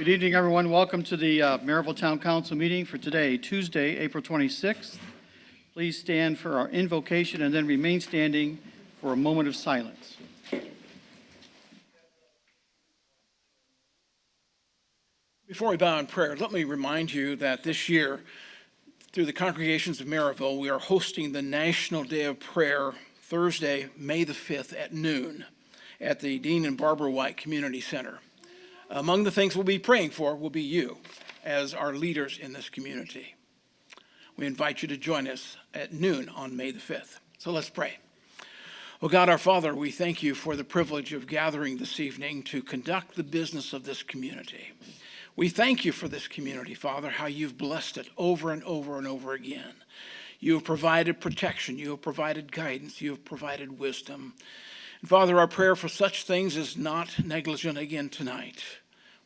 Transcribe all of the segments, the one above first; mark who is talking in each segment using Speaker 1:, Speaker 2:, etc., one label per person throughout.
Speaker 1: Good evening, everyone. Welcome to the Merrillville Town Council meeting for today, Tuesday, April 26th. Please stand for our invocation and then remain standing for a moment of silence.
Speaker 2: Before we bow in prayer, let me remind you that this year, through the congregations of Merrillville, we are hosting the National Day of Prayer Thursday, May the 5th at noon at the Dean and Barbara White Community Center. Among the things we'll be praying for will be you as our leaders in this community. We invite you to join us at noon on May the 5th. So let's pray. Oh God, our Father, we thank you for the privilege of gathering this evening to conduct the business of this community. We thank you for this community, Father, how you've blessed it over and over and over again. You have provided protection. You have provided guidance. You have provided wisdom. And Father, our prayer for such things is not negligent again tonight.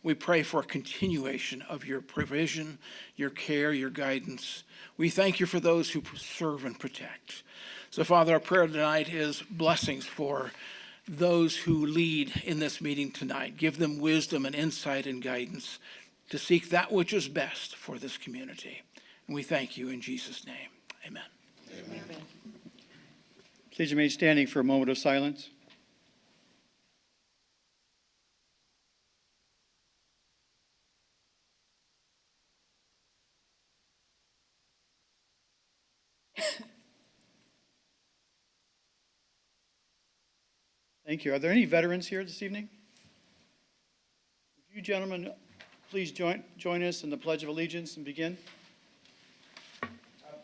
Speaker 2: We pray for a continuation of your provision, your care, your guidance. We thank you for those who serve and protect. So, Father, our prayer tonight is blessings for those who lead in this meeting tonight. Give them wisdom and insight and guidance to seek that which is best for this community. And we thank you in Jesus' name. Amen.
Speaker 3: Amen.
Speaker 1: Please remain standing for a moment of silence. Thank you. Are there any veterans here this evening? Would you gentlemen please join us in the Pledge of Allegiance and begin?
Speaker 4: I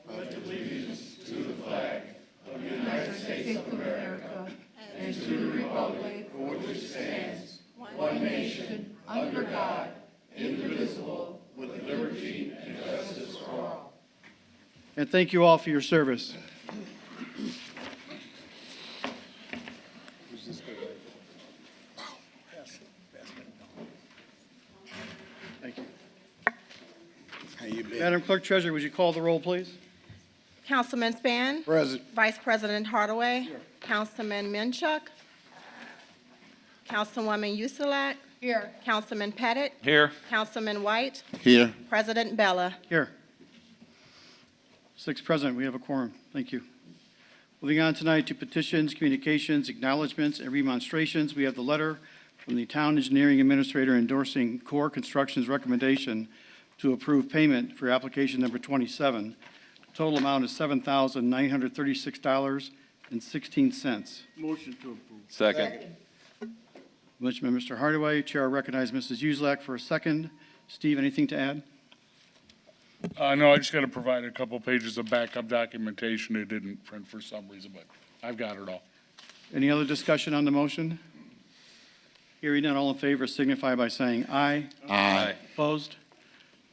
Speaker 4: pledge allegiance to the flag of the United States of America and to the republic for which it stands, one nation, under God, indivisible, with liberty and justice for all.
Speaker 1: And thank you all for your service. Thank you.
Speaker 3: How you been?
Speaker 1: Madam Clerk Treasurer, would you call the roll, please?
Speaker 5: Councilman Span.
Speaker 3: Present.
Speaker 5: Vice President Hardaway. Councilman Minchuk. Councilwoman Usulak.
Speaker 6: Here.
Speaker 5: Councilman Pettit.
Speaker 7: Here.
Speaker 5: Councilman White.
Speaker 3: Here.
Speaker 5: President Bella.
Speaker 1: Here. 6 present, we have a quorum. Thank you. Moving on tonight to petitions, communications, acknowledgements, and remonstrations. We have the letter from the Town Engineering Administrator endorsing Core Construction's recommendation to approve payment for application number 27. Total amount is $7,936.16.
Speaker 3: Motion to approve.
Speaker 7: Second.
Speaker 1: Motion by Mr. Hardaway. Chair will recognize Mrs. Uselak for a second. Steve, anything to add?
Speaker 4: No, I just got to provide a couple pages of backup documentation. It didn't print for some reason, but I've got it all.
Speaker 1: Any other discussion on the motion? Hearing none, all in favor signify by saying aye.
Speaker 3: Aye.
Speaker 1: Opposed?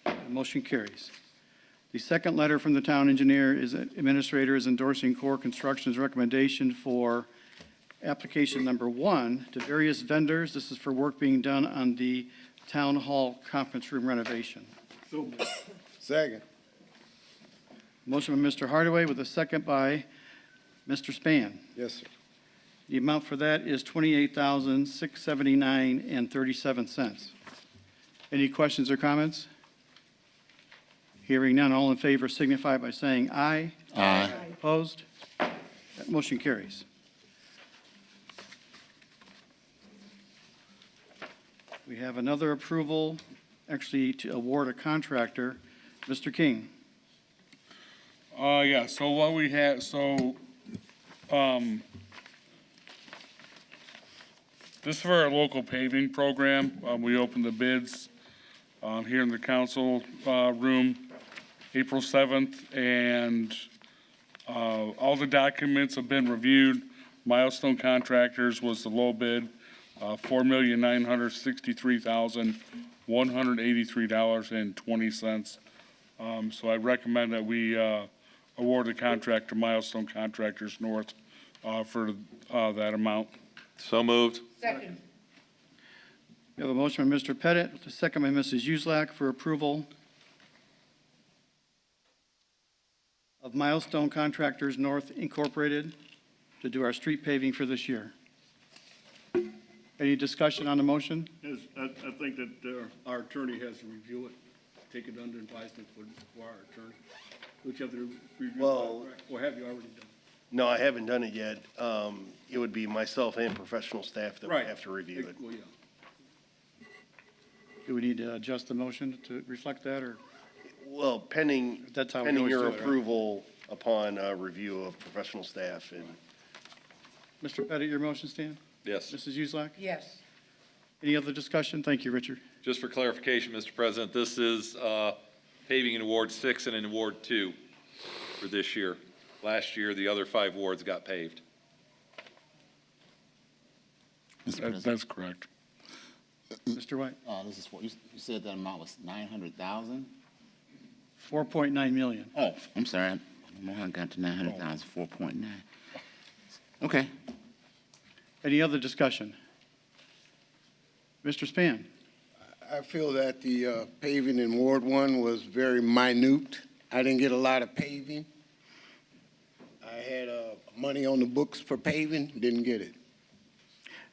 Speaker 1: The motion carries. The second letter from the town engineer administrator is endorsing Core Construction's recommendation for application number 1 to various vendors. This is for work being done on the town hall conference room renovation.
Speaker 3: Second.
Speaker 1: Motion by Mr. Hardaway with a second by Mr. Span.
Speaker 3: Yes, sir.
Speaker 1: The amount for that is $28,679.37. Any questions or comments? Hearing none, all in favor signify by saying aye.
Speaker 3: Aye.
Speaker 1: Opposed? That motion carries. We have another approval, actually to award a contractor. Mr. King.
Speaker 4: Yeah, so what we had, this is for our local paving program. We opened the bids here in the council room April 7th, and all the documents have been reviewed. Milestone Contractors was the low bid, $4,963,183.20. So I recommend that we award the contract to Milestone Contractors North for that amount.
Speaker 7: So moved.
Speaker 6: Second.
Speaker 1: We have a motion by Mr. Pettit, with a second by Mrs. Uselak for approval of Milestone Contractors North Incorporated to do our street paving for this year. Any discussion on the motion?
Speaker 6: Yes, I think that our attorney has to review it, take it under advisement for our attorney. Don't you have to review
Speaker 7: Well-
Speaker 6: it, or have you already done?
Speaker 7: No, I haven't done it yet. It would be myself and professional staff that would have to review it.
Speaker 6: Well, yeah.
Speaker 1: Do we need to adjust the motion to reflect that, or?
Speaker 7: Well, pending,
Speaker 1: That's how we
Speaker 7: pending
Speaker 1: always
Speaker 7: your
Speaker 1: do it, right?
Speaker 7: approval upon review of professional staff and
Speaker 1: Mr. Pettit, your motion stand?
Speaker 8: Yes.
Speaker 1: Mrs. Uselak?
Speaker 4: Yes.
Speaker 1: Any other discussion? Thank you, Richard.
Speaker 8: Just for clarification, Mr. President, this is paving in Award 6 and in Award 2 for this year. Last year, the other 5 wards got paved.
Speaker 9: That's correct.
Speaker 1: Mr. White?
Speaker 10: This is what, you said that amount was 900,000?
Speaker 1: 4.9 million.
Speaker 10: Oh, I'm sorry, I got to 900,000, 4.9. Okay.
Speaker 1: Any other discussion? Mr. Span?
Speaker 3: I feel that the paving in Ward 1 was very minute. I didn't get a lot of paving. I had money on the books for paving, didn't get it.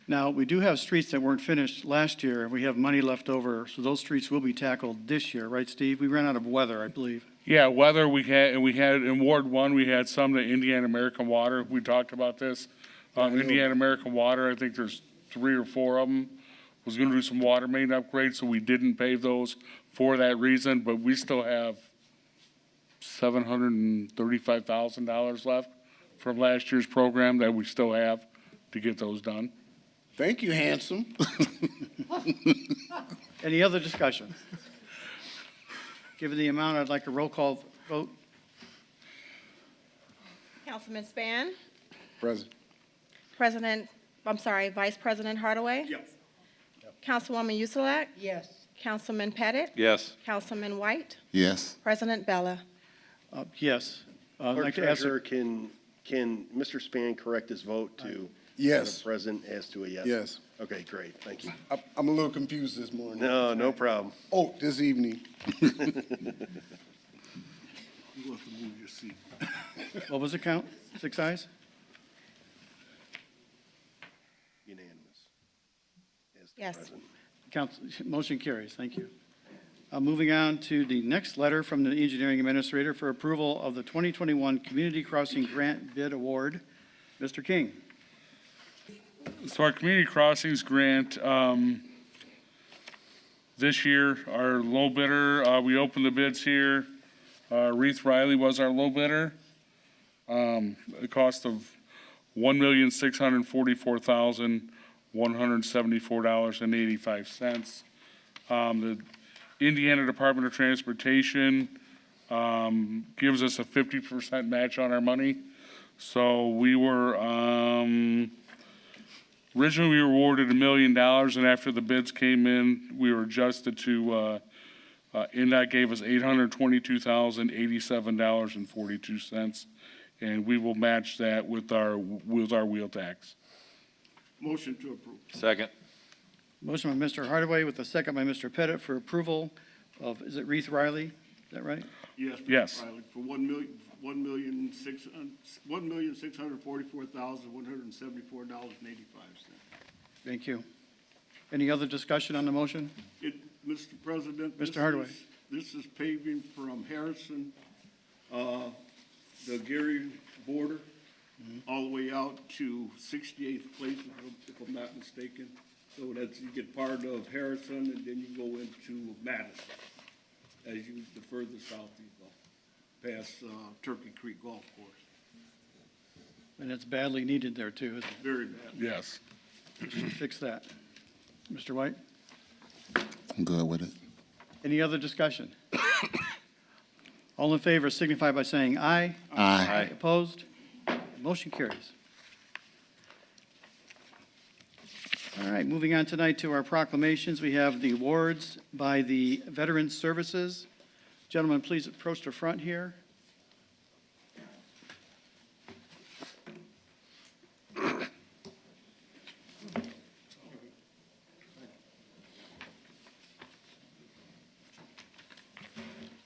Speaker 1: Now, we do have streets that weren't finished last year, and we have money left over, so those streets will be tackled this year, right, Steve? We ran out of weather, I believe.
Speaker 9: Yeah, weather, we had in Ward 1, we had some to Indiana American Water. We talked about this. Indiana American Water, I think there's 3 or 4 of them, was gonna do some water main upgrades, so we didn't pave those for that reason, but we still have $735,000 left from last year's program that we still have to get those done.
Speaker 3: Thank you, handsome.
Speaker 1: Any other discussion? Given the amount, I'd like a roll call vote.
Speaker 5: Councilman Span?
Speaker 3: President.
Speaker 5: Vice President Hardaway?
Speaker 6: Yes.
Speaker 5: Councilwoman Uselak?
Speaker 4: Yes.
Speaker 5: Councilman Pettit?
Speaker 8: Yes.
Speaker 5: Councilman White?
Speaker 10: Yes.
Speaker 5: President Bella?
Speaker 1: Yes. I'd
Speaker 7: Clerk
Speaker 1: like to ask,
Speaker 7: Treasurer, can Mr. Span correct his vote to?
Speaker 3: Yes.
Speaker 7: Madam President, as to a yes?
Speaker 3: Yes.
Speaker 7: Okay, great, thank you.
Speaker 3: I'm a little confused this morning.
Speaker 7: No problem.
Speaker 3: Oh, this evening.
Speaker 6: You have to move your seat.
Speaker 1: what was the count? 6 ayes?
Speaker 7: Unanimous. As the
Speaker 5: Yes.
Speaker 7: president.
Speaker 1: Motion carries. Thank you. Moving on to the next letter from the engineering administrator for approval of the 2021 Community Crossing Grant Bid Award. Mr. King?
Speaker 9: So our community crossings grant, this year, our low bidder, we opened the bids here. Reith Riley was our low bidder. The cost of $1,644,174.85. The Indiana Department of Transportation, gives us a 50% match on our money. So we were, originally, we were awarded $1 million, and after the bids came in, we were adjusted to, NDOT gave us $822,087.42, and we will match that with our wheel tax.
Speaker 6: Motion to approve.
Speaker 8: Second.
Speaker 1: Motion by Mr. Hardaway with a second by Mr. Pettit for approval of, is it Reith Riley? Is that right?
Speaker 6: Yes. Mr.
Speaker 9: Yes.
Speaker 6: Riley, for $1,644,174.85.
Speaker 1: Thank you. Any other discussion on the motion?
Speaker 6: Mr. President.
Speaker 1: Mr. Hardaway.
Speaker 6: This is paving from Harrison, the Gary border, all the way out to 68th place, if I'm not mistaken. So that's, you get part of Harrison, and then you go into Madison, as you, the further south you go, past Turkey Creek Golf Course.
Speaker 1: And it's badly needed there, too, isn't it?
Speaker 6: Very bad.
Speaker 9: Yes.
Speaker 1: We should fix that. Mr. White?
Speaker 10: I'm good with it.
Speaker 1: Any other discussion? All in favor signify by saying aye.
Speaker 10: Aye.
Speaker 1: Opposed? Motion carries. All right, moving on tonight to our proclamations. We have the awards by the Veterans Services. Gentlemen, please approach the front here.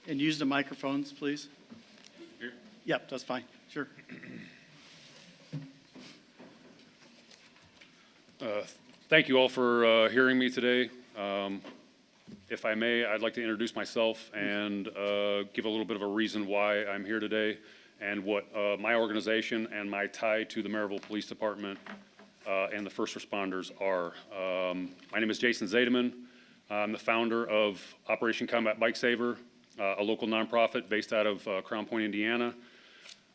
Speaker 1: And use the microphones, please.
Speaker 8: Here?
Speaker 1: Yep, that's fine. Sure.
Speaker 11: Thank you all for hearing me today. If I may, I'd like to introduce myself and give a little bit of a reason why I'm here today and what my organization and my tie to the Merrillville Police Department and the first responders are. My name is Jason Zademan. I'm the founder of Operation Combat Bike Saver, a local nonprofit based out of Crown Point, Indiana.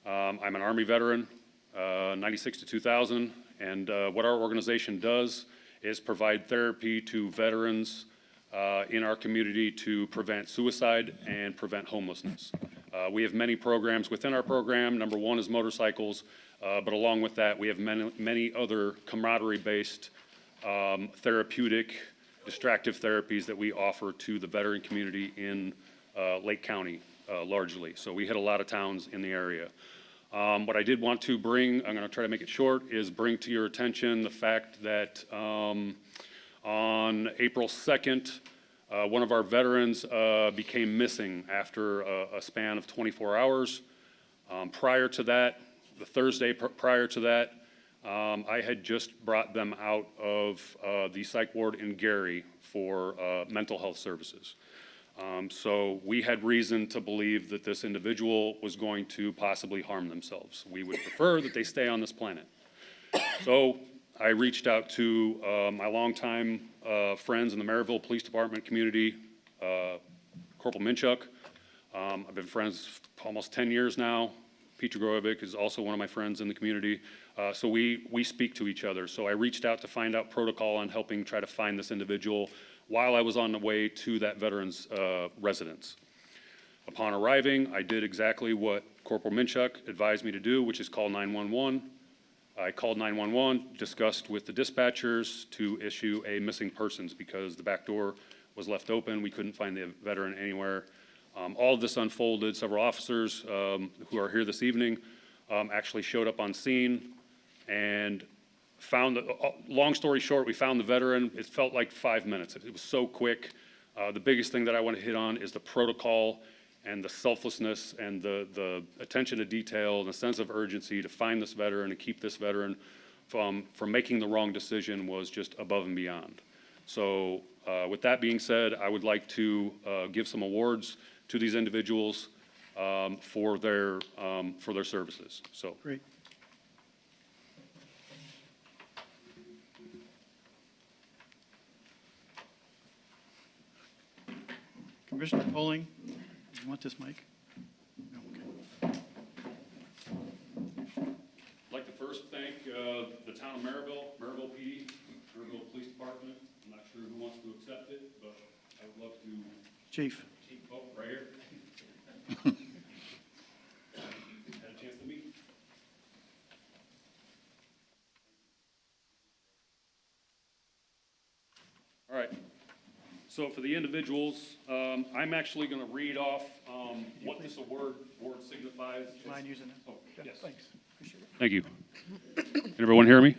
Speaker 11: I'm an Army veteran, 96 to 2000, and what our organization does is provide therapy to veterans in our community to prevent suicide and prevent homelessness. We have many programs within our program. Number one is motorcycles, but along with that, we have many other camaraderie-based therapeutic, distractive therapies that we offer to the veteran community in Lake County largely. So we hit a lot of towns in the area. What I did want to bring, I'm going to try to make it short, is bring to your attention the fact that on April 2nd, one of our veterans became missing after a span of 24 hours. Prior to that, the Thursday prior to that, I had just brought them out of the psych ward in Gary for mental health services. So we had reason to believe that this individual was going to possibly harm themselves. We would prefer that they stay on this planet. So I reached out to my longtime friends in the Merrillville Police Department community, Corporal Minchuk. I've been friends for almost 10 years now. Peter Groevik is also one of my friends in the community. So we speak to each other. So I reached out to find out protocol on helping try to find this individual while I was on the way to that veteran's residence. Upon arriving, I did exactly what Corporal Minchuk advised me to do, which is call 911. I called 911, discussed with the dispatchers to issue a missing persons because the back door was left open. We couldn't find the veteran anywhere. All of this unfolded. Several officers who are here this evening actually showed up on scene and found, long story short, we found the veteran. It felt like 5 minutes. It was so quick. The biggest thing that I want to hit on is the protocol and the selflessness and the attention to detail and the sense of urgency to find this veteran and keep this veteran from making the wrong decision was just above and beyond. So with that being said, I would like to give some awards to these individuals for their services. So.
Speaker 1: Great. Commissioner Polling, do you want this mic? No, okay.
Speaker 11: I'd like to first thank the town of Merrillville PD, Merrillville Police Department. I'm not sure who wants to accept it, but I would love to.
Speaker 1: Chief.
Speaker 11: Oh, right here. Had a chance to meet. All right. So for the individuals, I'm actually going to read off what this award signifies.
Speaker 1: Mind using it?
Speaker 11: Oh, yes.
Speaker 1: Thanks. Appreciate it.
Speaker 11: Thank you. Can everyone hear me?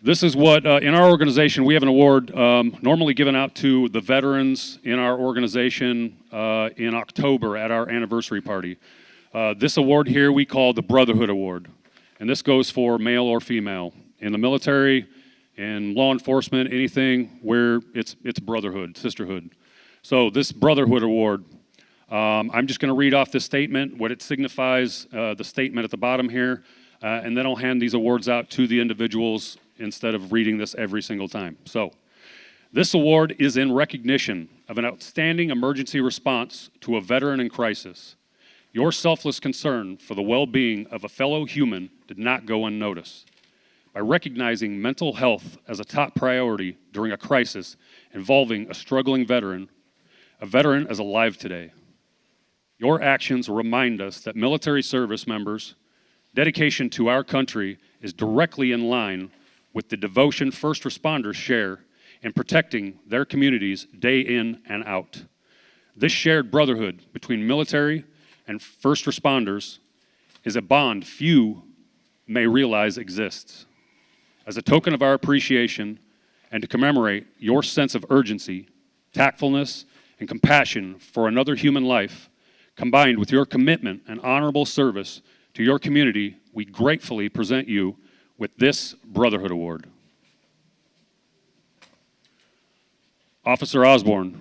Speaker 11: This is what, in our organization, we have an award normally given out to the veterans in our organization in October at our anniversary party. This award here we call the Brotherhood Award, and this goes for male or female. In the military, in law enforcement, anything where it's brotherhood, sisterhood. So this Brotherhood Award, I'm just going to read off this statement, what it signifies, the statement at the bottom here, and then I'll hand these awards out to the individuals instead of reading this every single time. So, this award is in recognition of an outstanding emergency response to a veteran in crisis. Your selfless concern for the well-being of a fellow human did not go unnoticed. By recognizing mental health as a top priority during a crisis involving a struggling veteran is alive today. Your actions remind us that military service members' dedication to our country is directly in line with the devotion first responders share in protecting their communities day in and out. This shared brotherhood between military and first responders is a bond few may realize exists. As a token of our appreciation and to commemorate your sense of urgency, tactfulness, and compassion for another human life, combined with your commitment and honorable service to your community, we gratefully present you with this Brotherhood Award. Officer Osborne.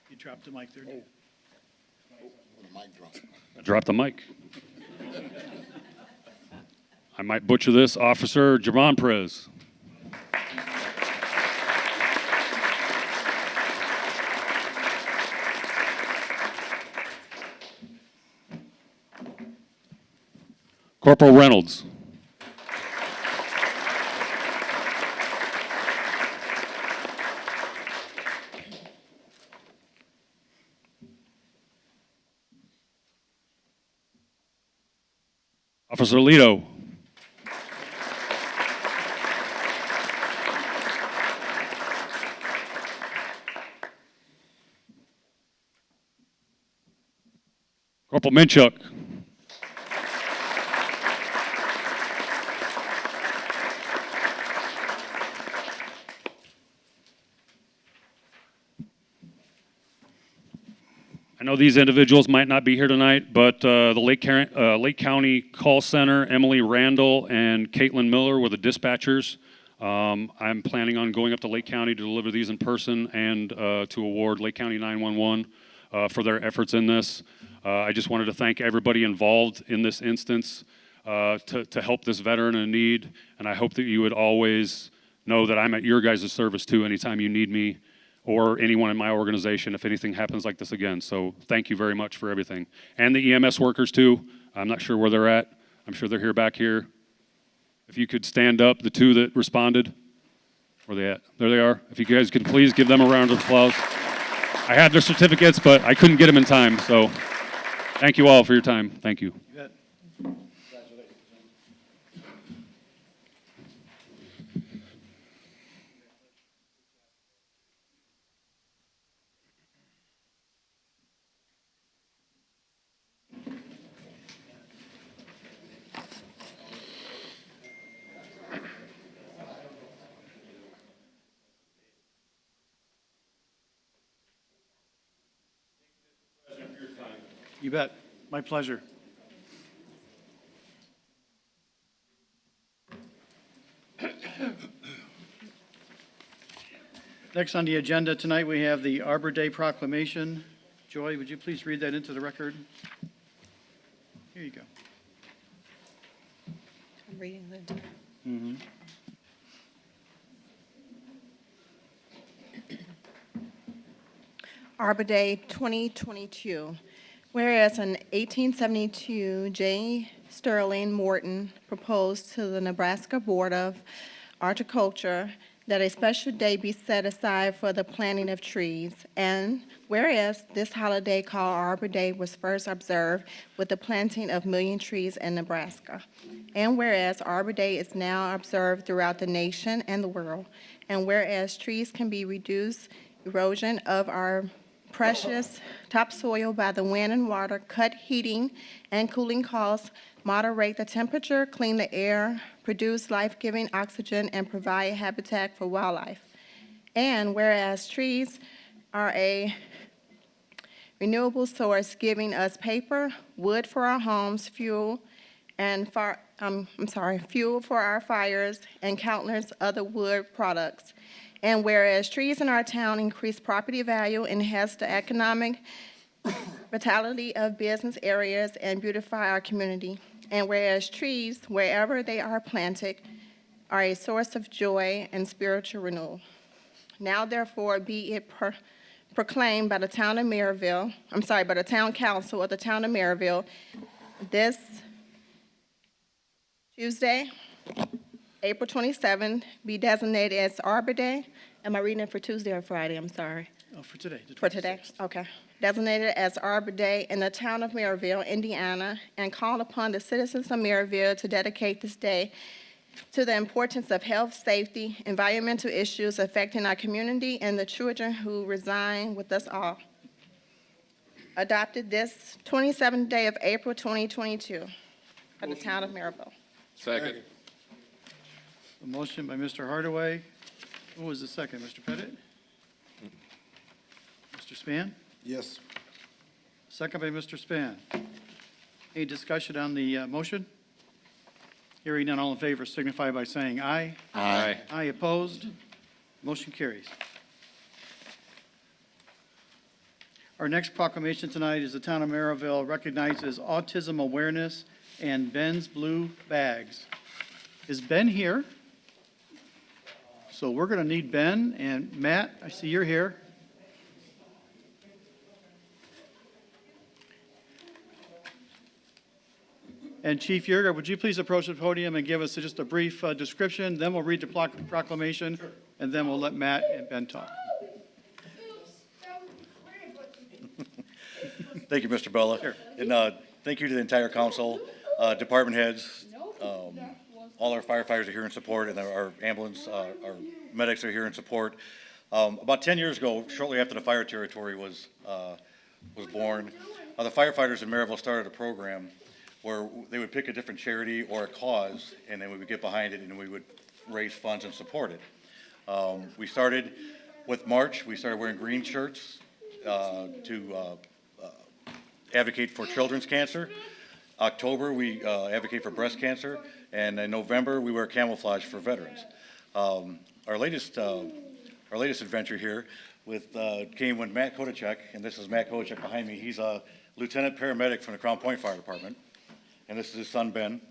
Speaker 1: You dropped the mic there, Dave.
Speaker 11: I dropped the mic. I might butcher this. Officer Javon Perez. Corporal Reynolds. Officer Lito. Corporal Minchuk. I know these individuals might not be here tonight, but the Lake County Call Center, Emily Randall and Caitlin Miller were the dispatchers. I'm planning on going up to Lake County to deliver these in person and to award Lake County 911 for their efforts in this. I just wanted to thank everybody involved in this instance to help this veteran in need, and I hope that you would always know that I'm at your guys' service too anytime you need me or anyone in my organization if anything happens like this again. So thank you very much for everything. And the EMS workers too. I'm not sure where they're at. I'm sure they're here back here. If you could stand up, the two that responded. Where are they at? There they are. If you guys could please give them a round of applause. I had their certificates, but I couldn't get them in time. So thank you all for your time. Thank you.
Speaker 1: You bet. You bet. My pleasure. Next on the agenda tonight, we have the Arbor Day proclamation. Joy, would you please read that into the record? Here you go.
Speaker 5: I'm reading the.
Speaker 1: Mm-hmm.
Speaker 5: Arbor Day 2022. Whereas in 1872, J. Sterling Morton proposed to the Nebraska Board of Horticulture that a special day be set aside for the planting of trees. And whereas this holiday called Arbor Day was first observed with the planting of million trees in Nebraska. And whereas Arbor Day is now observed throughout the nation and the world. And whereas trees can be reduced erosion of our precious topsoil by the wind and water, cut heating and cooling costs, moderate the temperature, clean the air, produce life-giving oxygen, and provide habitat for wildlife. And whereas trees are a renewable source giving us paper, wood for our homes, fuel for our fires, and countless other wood products. And whereas trees in our town increase property value, enhance the economic vitality of business areas, and beautify our community. And whereas trees, wherever they are planted, are a source of joy and spiritual renewal. Now therefore be it proclaimed by the town of Merrillville, by the town council of the town of Merrillville, this Tuesday, April 27th, be designated as Arbor Day. Am I reading it for Tuesday or Friday? I'm sorry.
Speaker 1: Oh, for today. The
Speaker 5: For today?
Speaker 1: 26th.
Speaker 5: Okay. Designated as Arbor Day in the town of Merrillville, Indiana, and call upon the citizens of Merrillville to dedicate this day to the importance of health, safety, environmental issues affecting our community, and the children who reside with us all. Adopted this 27th day of April 2022 by the town of Merrillville.
Speaker 8: Second.
Speaker 1: A motion by Mr. Hardaway. Who was the second, Mr. Pettit? Mr. Span?
Speaker 3: Yes.
Speaker 1: second by Mr. Span. Any discussion on the motion? Hearing none, all in favor signify by saying aye.
Speaker 8: Aye.
Speaker 1: Aye opposed. Motion carries. Our next proclamation tonight is the town of Merrillville recognizes Autism Awareness and Ben's Blue Bags. Is Ben here? So we're going to need Ben and Matt. I see you're here. And Chief Yerga, would you please approach the podium and give us just a brief description? Then we'll read the proclamation, and then we'll let Matt and Ben talk.
Speaker 12: Thank you, Mr. Bella.
Speaker 1: Sure.
Speaker 12: And thank you to the entire council, department heads, all our firefighters are here in support, and our ambulance, our medics are here in support. About 10 years ago, shortly after the fire territory was born, the firefighters in Merrillville started a program where they would pick a different charity or a cause, and then we would get behind it, and we would raise funds and support it. We started with March. We started wearing green shirts to advocate for children's cancer. October, we advocate for breast cancer, and in November, we wear camouflage for veterans. Our latest adventure here came when Matt Kodachek, and this is Matt Kodachek behind me. He's a lieutenant paramedic from the Crown Point Fire Department, and this is his son Ben.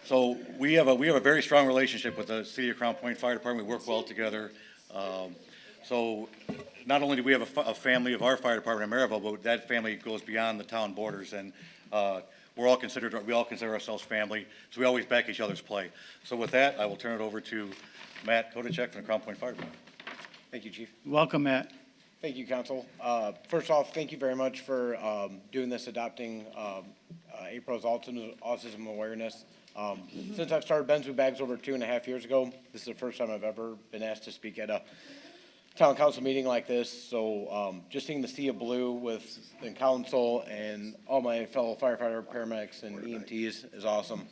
Speaker 12: So we have a very strong relationship with the City of Crown Point Fire Department. We work well together. So not only do we have a family of our fire department in Merrillville, but that family goes beyond the town borders, and we all consider ourselves family, so we always back each other's play. So with that, I will turn it over to Matt Kodachek from the Crown Point Fire Department.
Speaker 13: Thank you, Chief.
Speaker 1: Welcome, Matt.
Speaker 13: Thank you, Council. First off, thank you very much for doing this, adopting April's Autism Awareness. Since I've started Ben's Blue Bags over 2.5 years ago, this is the first time I've ever been asked to speak at a town council meeting like this. So just seeing the sea of blue with the council and all my fellow firefighter, paramedics, and EMTs is awesome.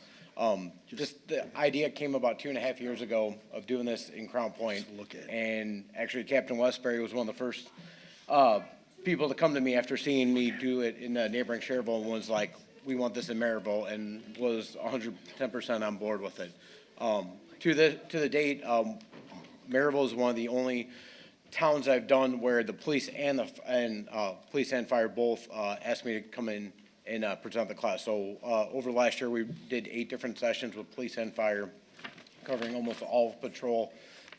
Speaker 13: Just the idea came about 2.5 years ago of doing this in Crown Point. And actually Captain Westbury was one of the first people to come to me after seeing me do it in neighboring Cherville and was like, we want this in Merrillville, and was 110% on board with it. To the date, Merrillville is one of the only towns I've done where the police and police and fire both asked me to come in and present the class. So over last year, we did 8 different sessions with police and fire, covering almost all of patrol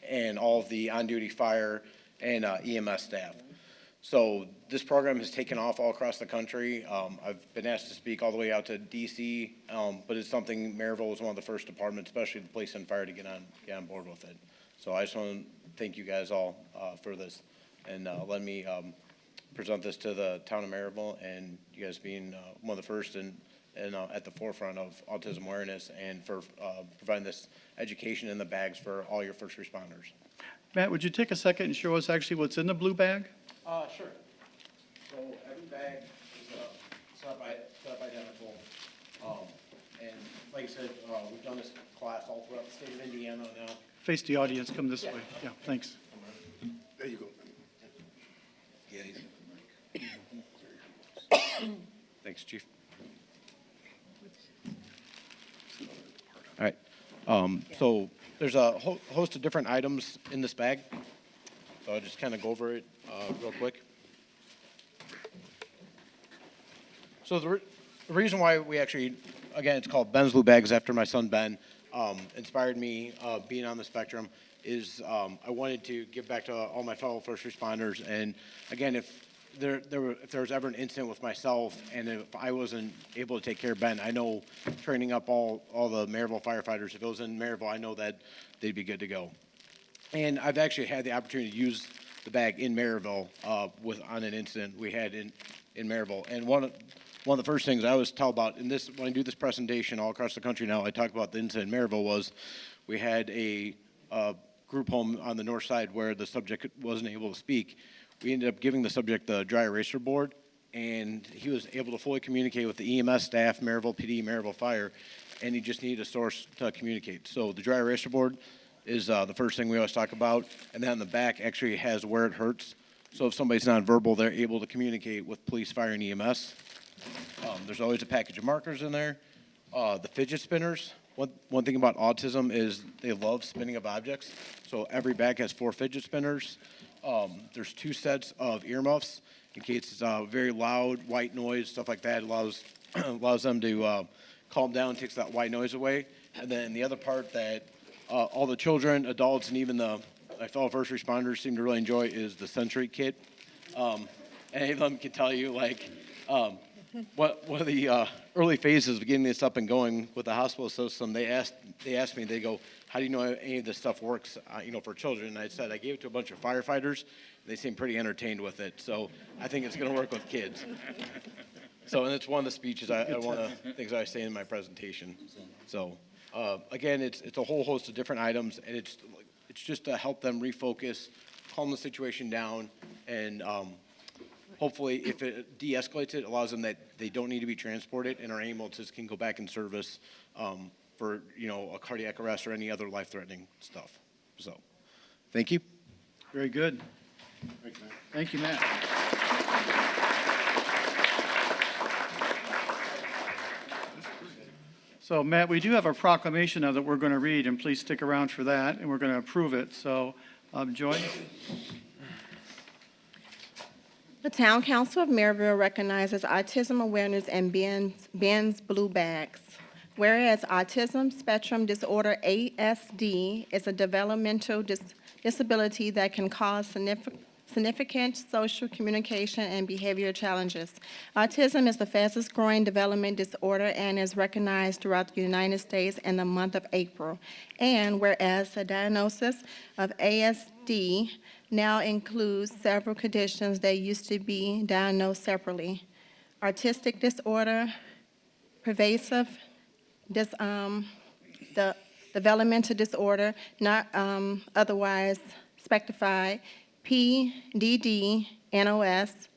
Speaker 13: and all of the on-duty fire and EMS staff. So this program has taken off all across the country. I've been asked to speak all the way out to DC, but it's something Merrillville was one of the first departments, especially the police and fire, to get on board with it. So I just want to thank you guys all for this, and let me present this to the town of Merrillville, and you guys being one of the first and at the forefront of autism awareness, and for providing this education in the bags for all your first responders.
Speaker 1: Matt, would you take a second and show us actually what's in the blue bag?
Speaker 13: Sure. So every bag is set up identical. And like I said, we've done this class all throughout the state of Indiana now.
Speaker 1: Face the audience, come this way. Yeah, thanks.
Speaker 3: There you go.
Speaker 13: Thanks, Chief. All right. So there's a host of different items in this bag. So I'll just kind of go over it real quick. So the reason why we actually, again, it's called Ben's Blue Bags after my son Ben, inspired me being on the spectrum, is I wanted to give back to all my fellow first responders. And again, if there was ever an incident with myself and if I wasn't able to take care of Ben, I know training up all the Merrillville firefighters, if it was in Merrillville, I know that they'd be good to go. And I've actually had the opportunity to use the bag in Merrillville on an incident we had in Merrillville. And one of the first things I always tell about when I do this presentation all across the country now, I talk about the incident in Merrillville was we had a group home on the north side where the subject wasn't able to speak. We ended up giving the subject the dry eraser board, and he was able to fully communicate with the EMS staff, Merrillville PD, Merrillville Fire, and he just needed a source to communicate. So the dry eraser board is the first thing we always talk about. And then on the back actually has where it hurts. So if somebody's nonverbal, they're able to communicate with police, fire, and EMS. There's always a package of markers in there. The fidget spinners. One thing about autism is they love spinning of objects. So every bag has 4 fidget spinners. There's 2 sets of earmuffs in case it's very loud, white noise, stuff like that. It allows them to calm down, takes that white noise away. And then the other part that all the children, adults, and even my fellow first responders seem to really enjoy is the sensory kit. Any of them can tell you, like, one of the early phases of getting this up and going with the hospital system, they asked me, they go, how do you know any of this stuff works, for children? And I said, I gave it to a bunch of firefighters. They seem pretty entertained with it. So I think it's going to work with kids. So, and it's one of the speeches, one of the things I say in my presentation. So, again, it's a whole host of different items, and it's just to help them refocus, calm the situation down, and hopefully, if it de-escalates it, allows them that they don't need to be transported, and our ambulances can go back in service for, a cardiac arrest or any other life-threatening stuff. So, thank you.
Speaker 1: Very good. Thank you, Matt. So, Matt, we do have a proclamation now that we're going to read, and please stick around for that, and we're going to approve it. So, Joy?
Speaker 5: The Town Council of Merrillville recognizes Autism Awareness and Ben's Blue Bags. Whereas autism spectrum disorder, ASD, is a developmental disability that can cause significant social, communication, and behavior challenges. Autism is the fastest growing development disorder and is recognized throughout the United States in the month of April. And whereas the diagnosis of ASD now includes several conditions that used to be diagnosed separately: artistic disorder, pervasive the developmental disorder, not otherwise specified, PDD, NOS,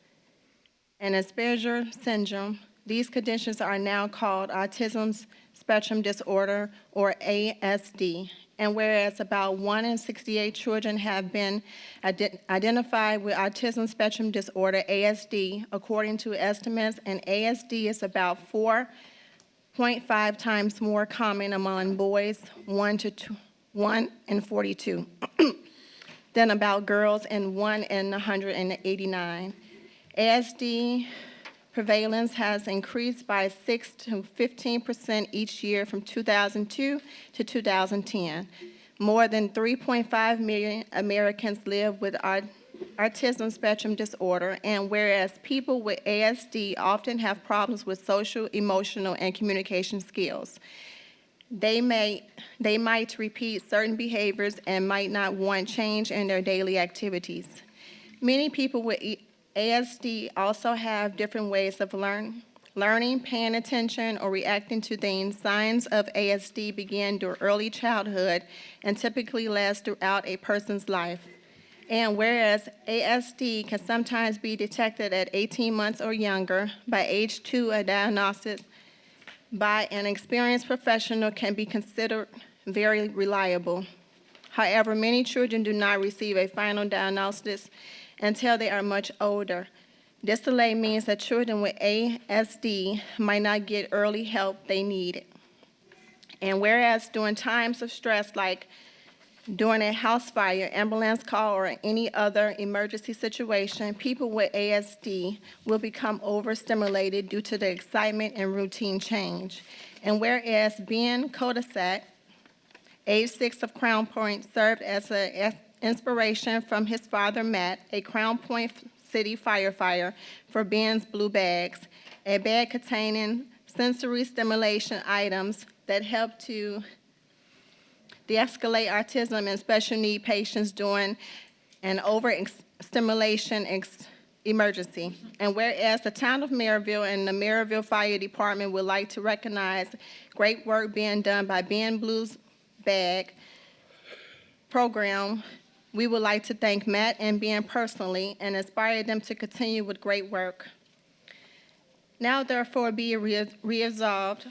Speaker 5: and Asperger syndrome. These conditions are now called autism spectrum disorder, or ASD. And whereas about 1 in 68 children have been identified with autism spectrum disorder, ASD, according to estimates, and ASD is about 4.5 times more common among boys, 1 in 42, than about girls, and 1 in 189. ASD prevalence has increased by 6 to 15% each year from 2002 to 2010. More than 3.5 million Americans live with autism spectrum disorder, and whereas people with ASD often have problems with social, emotional, and communication skills, they might repeat certain behaviors and might not want change in their daily activities. Many people with ASD also have different ways of learning, paying attention, or reacting to things. Signs of ASD begin during early childhood and typically last throughout a person's life. And whereas ASD can sometimes be detected at 18 months or younger, by age 2, a diagnosis by an experienced professional can be considered very reliable. However, many children do not receive a final diagnosis until they are much older. This delay means that children with ASD might not get early help they need. And whereas during times of stress, like during a house fire, ambulance call, or any other emergency situation, people with ASD will become overstimulated due to the excitement and routine change. And whereas Ben Kodasak, age 6 of Crown Point, served as an inspiration from his father, Matt, a Crown Point City firefighter, for Ben's Blue Bags, a bag containing sensory stimulation items that help to de-escalate autism and special need patients during an overstimulation emergency. And whereas the town of Merrillville and the Merrillville Fire Department would like to recognize great work being done by Ben Blue's Bag program, we would like to thank Matt and Ben personally and inspire them to continue with great work. Now therefore be resolved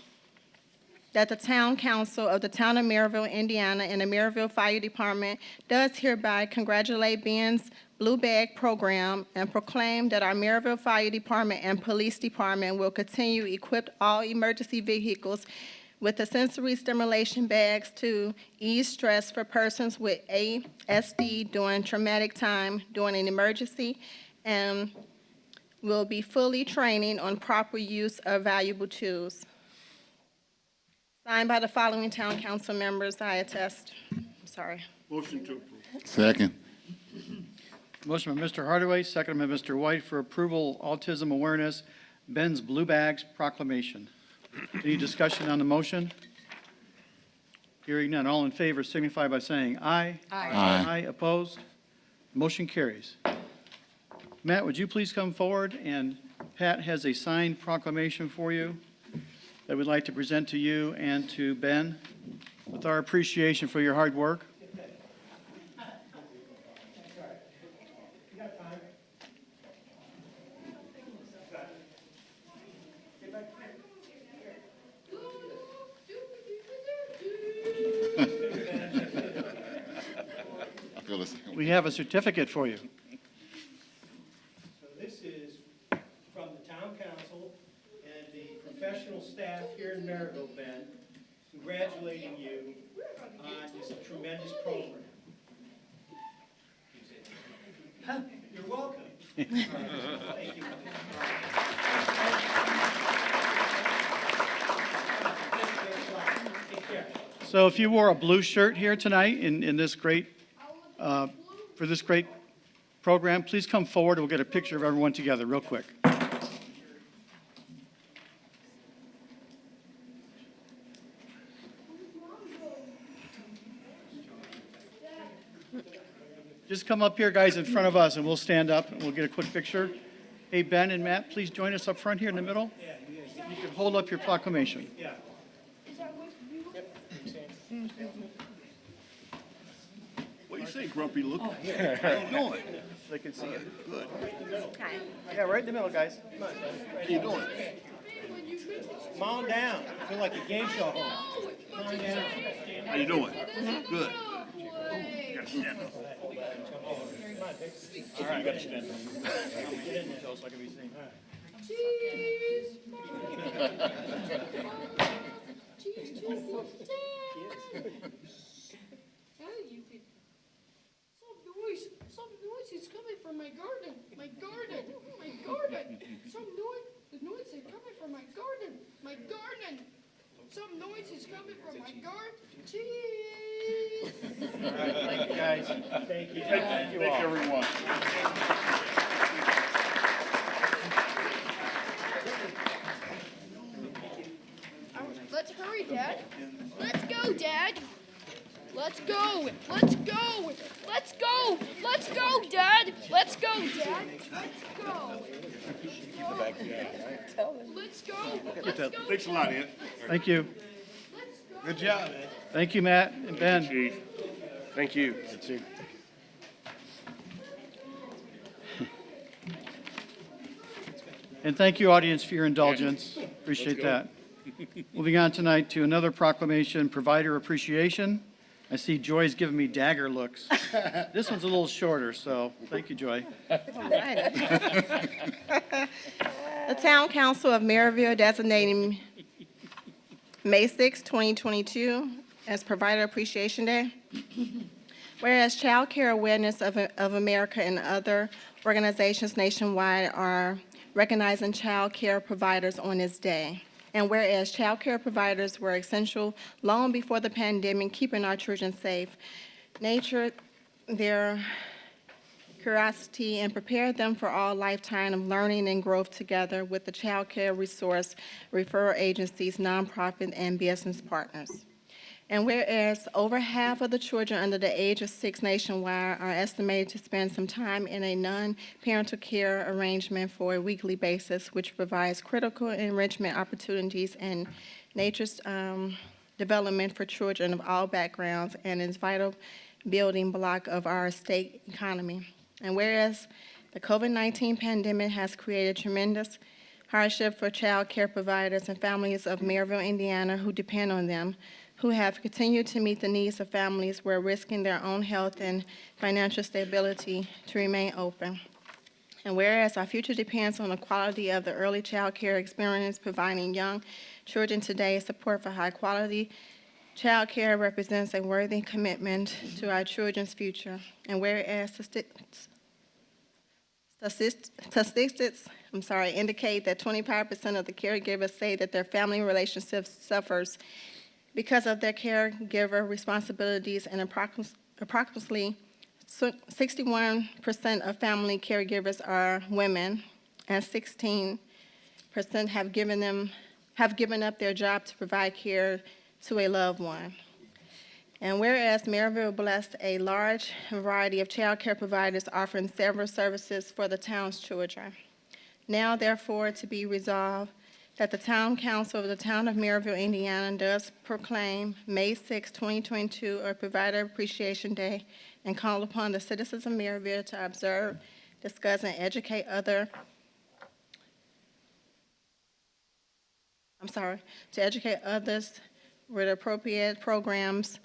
Speaker 5: that the Town Council of the Town of Merrillville, Indiana, and the Merrillville Fire Department does hereby congratulate Ben's Blue Bag Program and proclaim that our Merrillville Fire Department and Police Department will continue to equip all emergency vehicles with the sensory stimulation bags to ease stress for persons with ASD during traumatic time during an emergency, and will be fully training on proper use of valuable tools. Signed by the following town council members, I attest. Sorry.
Speaker 6: Motion to approve.
Speaker 10: Second.
Speaker 1: Motion by Mr. Hardaway, second by Mr. White for approval, autism awareness, Ben's Blue Bags proclamation. Any discussion on the motion? Hearing none, all in favor signify by saying aye.
Speaker 10: Aye.
Speaker 1: Aye, opposed? Motion carries. Matt, would you please come forward, and Pat has a signed proclamation for you that we'd like to present to you and to Ben with our appreciation for your hard work.
Speaker 10: I feel the same.
Speaker 1: We have a certificate for you.
Speaker 14: So this is from the town council and the professional staff here in Merrillville, Ben, congratulating you on this tremendous program. You're welcome. Thank you. Take care.
Speaker 1: So if you wore a blue shirt here tonight in this great, for this great program, please come forward. We'll get a picture of everyone together real quick. Just come up here, guys, in front of us, and we'll stand up, and we'll get a quick picture. Hey, Ben and Matt, please join us up front here in the middle. You can hold up your proclamation.
Speaker 14: Yeah.
Speaker 6: What do you say, grumpy look?
Speaker 1: Oh,
Speaker 6: How you doing?
Speaker 1: They can see it.
Speaker 6: Good.
Speaker 1: Yeah, right in the middle, guys.
Speaker 6: How you doing?
Speaker 14: Come on down. I feel like a game show host. Come on down.
Speaker 6: How you doing? Good. You gotta stand up.
Speaker 14: All right, gotta stand up.
Speaker 1: So I can be seen.
Speaker 4: Some noise is coming from my garden. My garden. My garden. Some noise. The noise is coming from my garden. My garden. Some noise is coming from my garden. Cheese.
Speaker 1: All right, thank you, guys.
Speaker 14: Thank you.
Speaker 6: Thank you, everyone.
Speaker 4: Let's hurry, Dad. Let's go, Dad. Let's go. Let's go. Let's go. Let's go, Dad. Let's go, Dad. Let's go. Let's go. Let's go.
Speaker 6: Thanks a lot, Ed.
Speaker 1: Thank you.
Speaker 4: Let's go.
Speaker 6: Good job, Ed.
Speaker 1: Thank you, Matt and Ben.
Speaker 7: Chief. Thank you.
Speaker 1: And thank you, audience, for your indulgence. Appreciate that. Moving on tonight to another proclamation, provider appreciation. I see Joy's giving me dagger looks. This one's a little shorter, so thank you, Joy.
Speaker 5: The Town Council of Merrillville designating May 6, 2022 as Provider Appreciation Day. Whereas Child Care Awareness of America and other organizations nationwide are recognizing child care providers on this day. And whereas child care providers were essential long before the pandemic, keeping our children safe, nurtured their curiosity and prepared them for all lifetime of learning and growth together with the child care resource, referral agencies, nonprofit, and business partners. And whereas over half of the children under the age of 6 nationwide are estimated to spend some time in a non-parental care arrangement for a weekly basis, which provides critical enrichment opportunities and nature's development for children of all backgrounds and is vital building block of our state economy. And whereas the COVID-19 pandemic has created tremendous hardship for child care providers and families of Merrillville, Indiana, who depend on them, who have continued to meet the needs of families where risking their own health and financial stability to remain open. And whereas our future depends on the quality of the early child care experience, providing young children today support for high-quality child care represents a worthy commitment to our children's future. And whereas statistics indicate that 25% of the caregivers say that their family relationship suffers because of their caregiver responsibilities, and approximately 61% of family caregivers are women, and 16% have given up their job to provide care to a loved one. And whereas Merrillville blessed a large variety of child care providers offering several services for the town's children. Now, therefore, to be resolved that the Town Council of the Town of Merrillville, Indiana does proclaim May 6, 2022, a Provider Appreciation Day, and call upon the citizens of Merrillville to observe, discuss, and educate others with appropriate programs,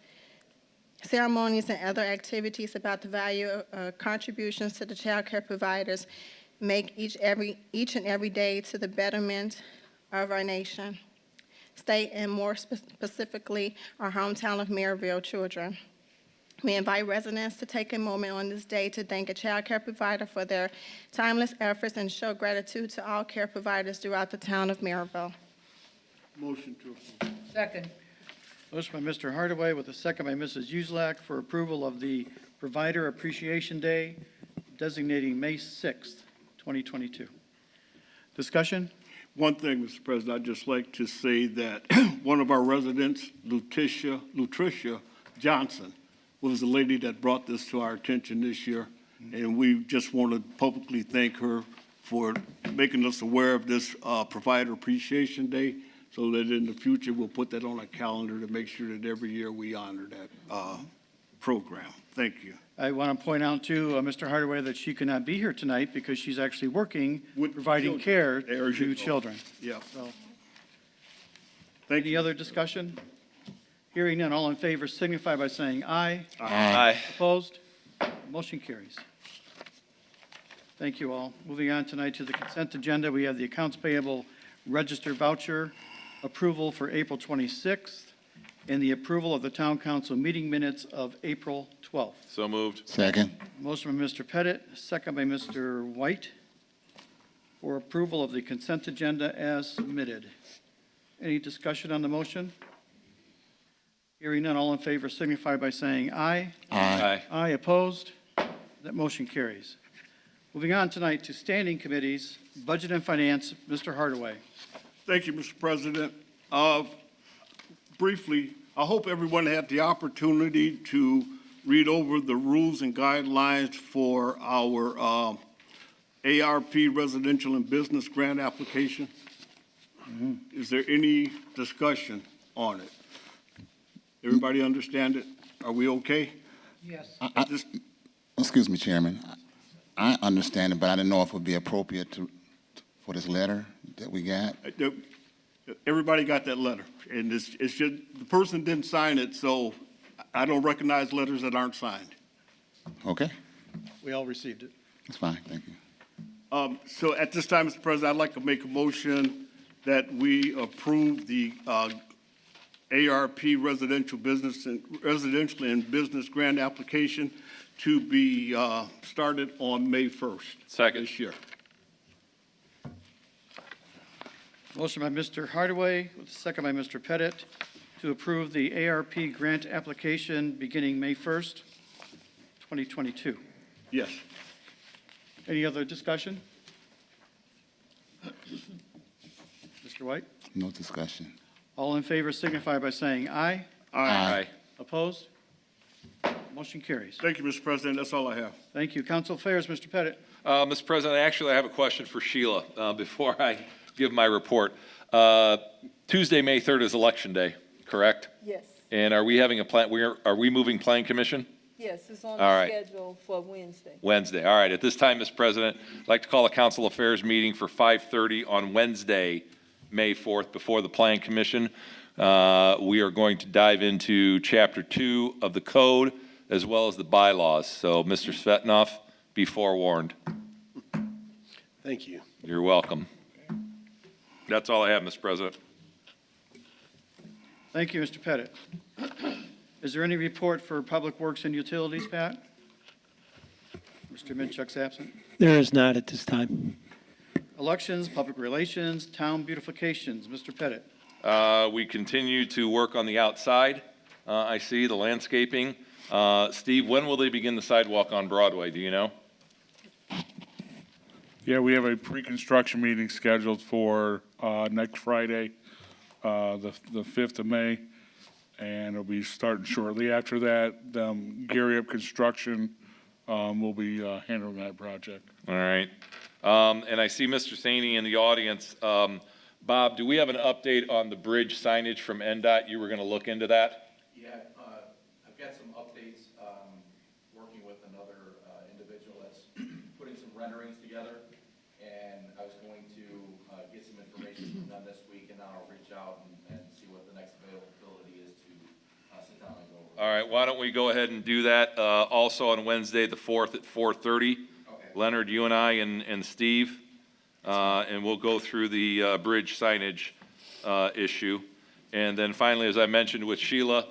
Speaker 5: ceremonies, and other activities about the value of contributions to the child care providers make each and every day to the betterment of our nation, state, and more specifically, our hometown of Merrillville children. We invite residents to take a moment on this day to thank a child care provider for their timeless efforts and show gratitude to all care providers throughout the town of Merrillville.
Speaker 6: Motion to approve.
Speaker 4: Second.
Speaker 1: Motion by Mr. Hardaway with a second by Mrs. Uselak for approval of the Provider Appreciation Day designating May 6th, 2022. Discussion?
Speaker 6: One thing, Mr. President, I'd just like to say that one of our residents, Lutricia Johnson, was the lady that brought this to our attention this year. And we just want to publicly thank her for making us aware of this Provider Appreciation Day, so that in the future, we'll put that on our calendar to make sure that every year we honor that program. Thank you.
Speaker 1: I want to point out to Mr. Hardaway that she could not be here tonight because she's actually working,
Speaker 6: With
Speaker 1: providing
Speaker 6: children.
Speaker 1: care
Speaker 6: There you
Speaker 1: to
Speaker 6: go.
Speaker 1: children.
Speaker 6: Yeah.
Speaker 1: So,
Speaker 6: Thank
Speaker 1: any other discussion? Hearing none, all in favor signify by saying aye.
Speaker 8: Aye.
Speaker 1: Opposed? Motion carries. Thank you all. Moving on tonight to the consent agenda, we have the accounts payable register voucher approval for April 26th and the approval of the town council meeting minutes of April 12th.
Speaker 8: So moved.
Speaker 10: Second.
Speaker 1: Motion by Mr. Pettit, second by Mr. White for approval of the consent agenda as submitted. Any discussion on the motion? Hearing none, all in favor signify by saying aye.
Speaker 8: Aye.
Speaker 1: Aye, opposed? That motion carries. Moving on tonight to standing committees, Budget and Finance, Mr. Hardaway.
Speaker 6: Thank you, Mr. President. Briefly, I hope everyone had the opportunity to read over the rules and guidelines for our ARP residential and business grant application. Is there any discussion on it? Everybody understand it? Are we okay?
Speaker 14: Yes.
Speaker 10: Excuse me, Chairman. I understand it, but I didn't know if it would be appropriate for this letter that we got.
Speaker 6: Everybody got that letter, and it's just, the person didn't sign it, so I don't recognize letters that aren't signed.
Speaker 10: Okay,
Speaker 1: We all received it.
Speaker 10: that's fine, thank you.
Speaker 6: So at this time, Mr. President, I'd like to make a motion that we approve the ARP residential and business grant application to be started on May 1st.
Speaker 8: Second.
Speaker 6: This year.
Speaker 1: Motion by Mr. Hardaway, with a second by Mr. Pettit, to approve the ARP grant application beginning May 1st, 2022.
Speaker 6: Yes.
Speaker 1: Any other discussion? Mr. White?
Speaker 10: No discussion.
Speaker 1: All in favor signify by saying aye.
Speaker 8: Aye.
Speaker 1: Opposed? Motion carries.
Speaker 6: Thank you, Mr. President. That's all I have.
Speaker 1: Thank you. Council Affairs, Mr. Pettit.
Speaker 8: Mr. President, actually, I have a question for Sheila before I give my report. Tuesday, May 3rd is Election Day, correct?
Speaker 5: Yes.
Speaker 8: And are we having a plan, are we moving Plan Commission?
Speaker 4: Yes, it's on
Speaker 8: All
Speaker 4: the
Speaker 8: right.
Speaker 4: schedule for Wednesday.
Speaker 8: Wednesday. All right. At this time, Mr. President, I'd like to call a council affairs meeting for 5:30 on Wednesday, May 4th, before the Plan Commission. We are going to dive into Chapter 2 of the code as well as the bylaws. So, Mr. Svetnov, be forewarned.
Speaker 7: Thank you.
Speaker 8: You're welcome. That's all I have, Mr. President.
Speaker 1: Thank you, Mr. Pettit. Is there any report for Public Works and Utilities, Pat? Mr. Minchuk's absent.
Speaker 14: There is not at this time.
Speaker 1: Elections, public relations, town beautifications, Mr. Pettit.
Speaker 8: We continue to work on the outside. I see the landscaping. Steve, when will they begin the sidewalk on Broadway? Do you know?
Speaker 9: Yeah, we have a pre-construction meeting scheduled for next Friday, the 5th of May, and it'll be starting shortly after that. Gary Up Construction will be handling that project.
Speaker 8: All right. And I see Mr. Saney in the audience. Bob, do we have an update on the bridge signage from NDOT? You were going to look into that?
Speaker 15: Yeah, I've got some updates, working with another individual that's putting some renderings together, and I was going to get some information from them this week, and then I'll reach out and see what the next availability is to sit down and go over.
Speaker 8: All right, why don't we go ahead and do that? Also on Wednesday, the 4th at 4:30.
Speaker 15: Okay.
Speaker 8: Leonard, you and I and Steve, and we'll go through the bridge signage issue. And then finally, as I mentioned with Sheila,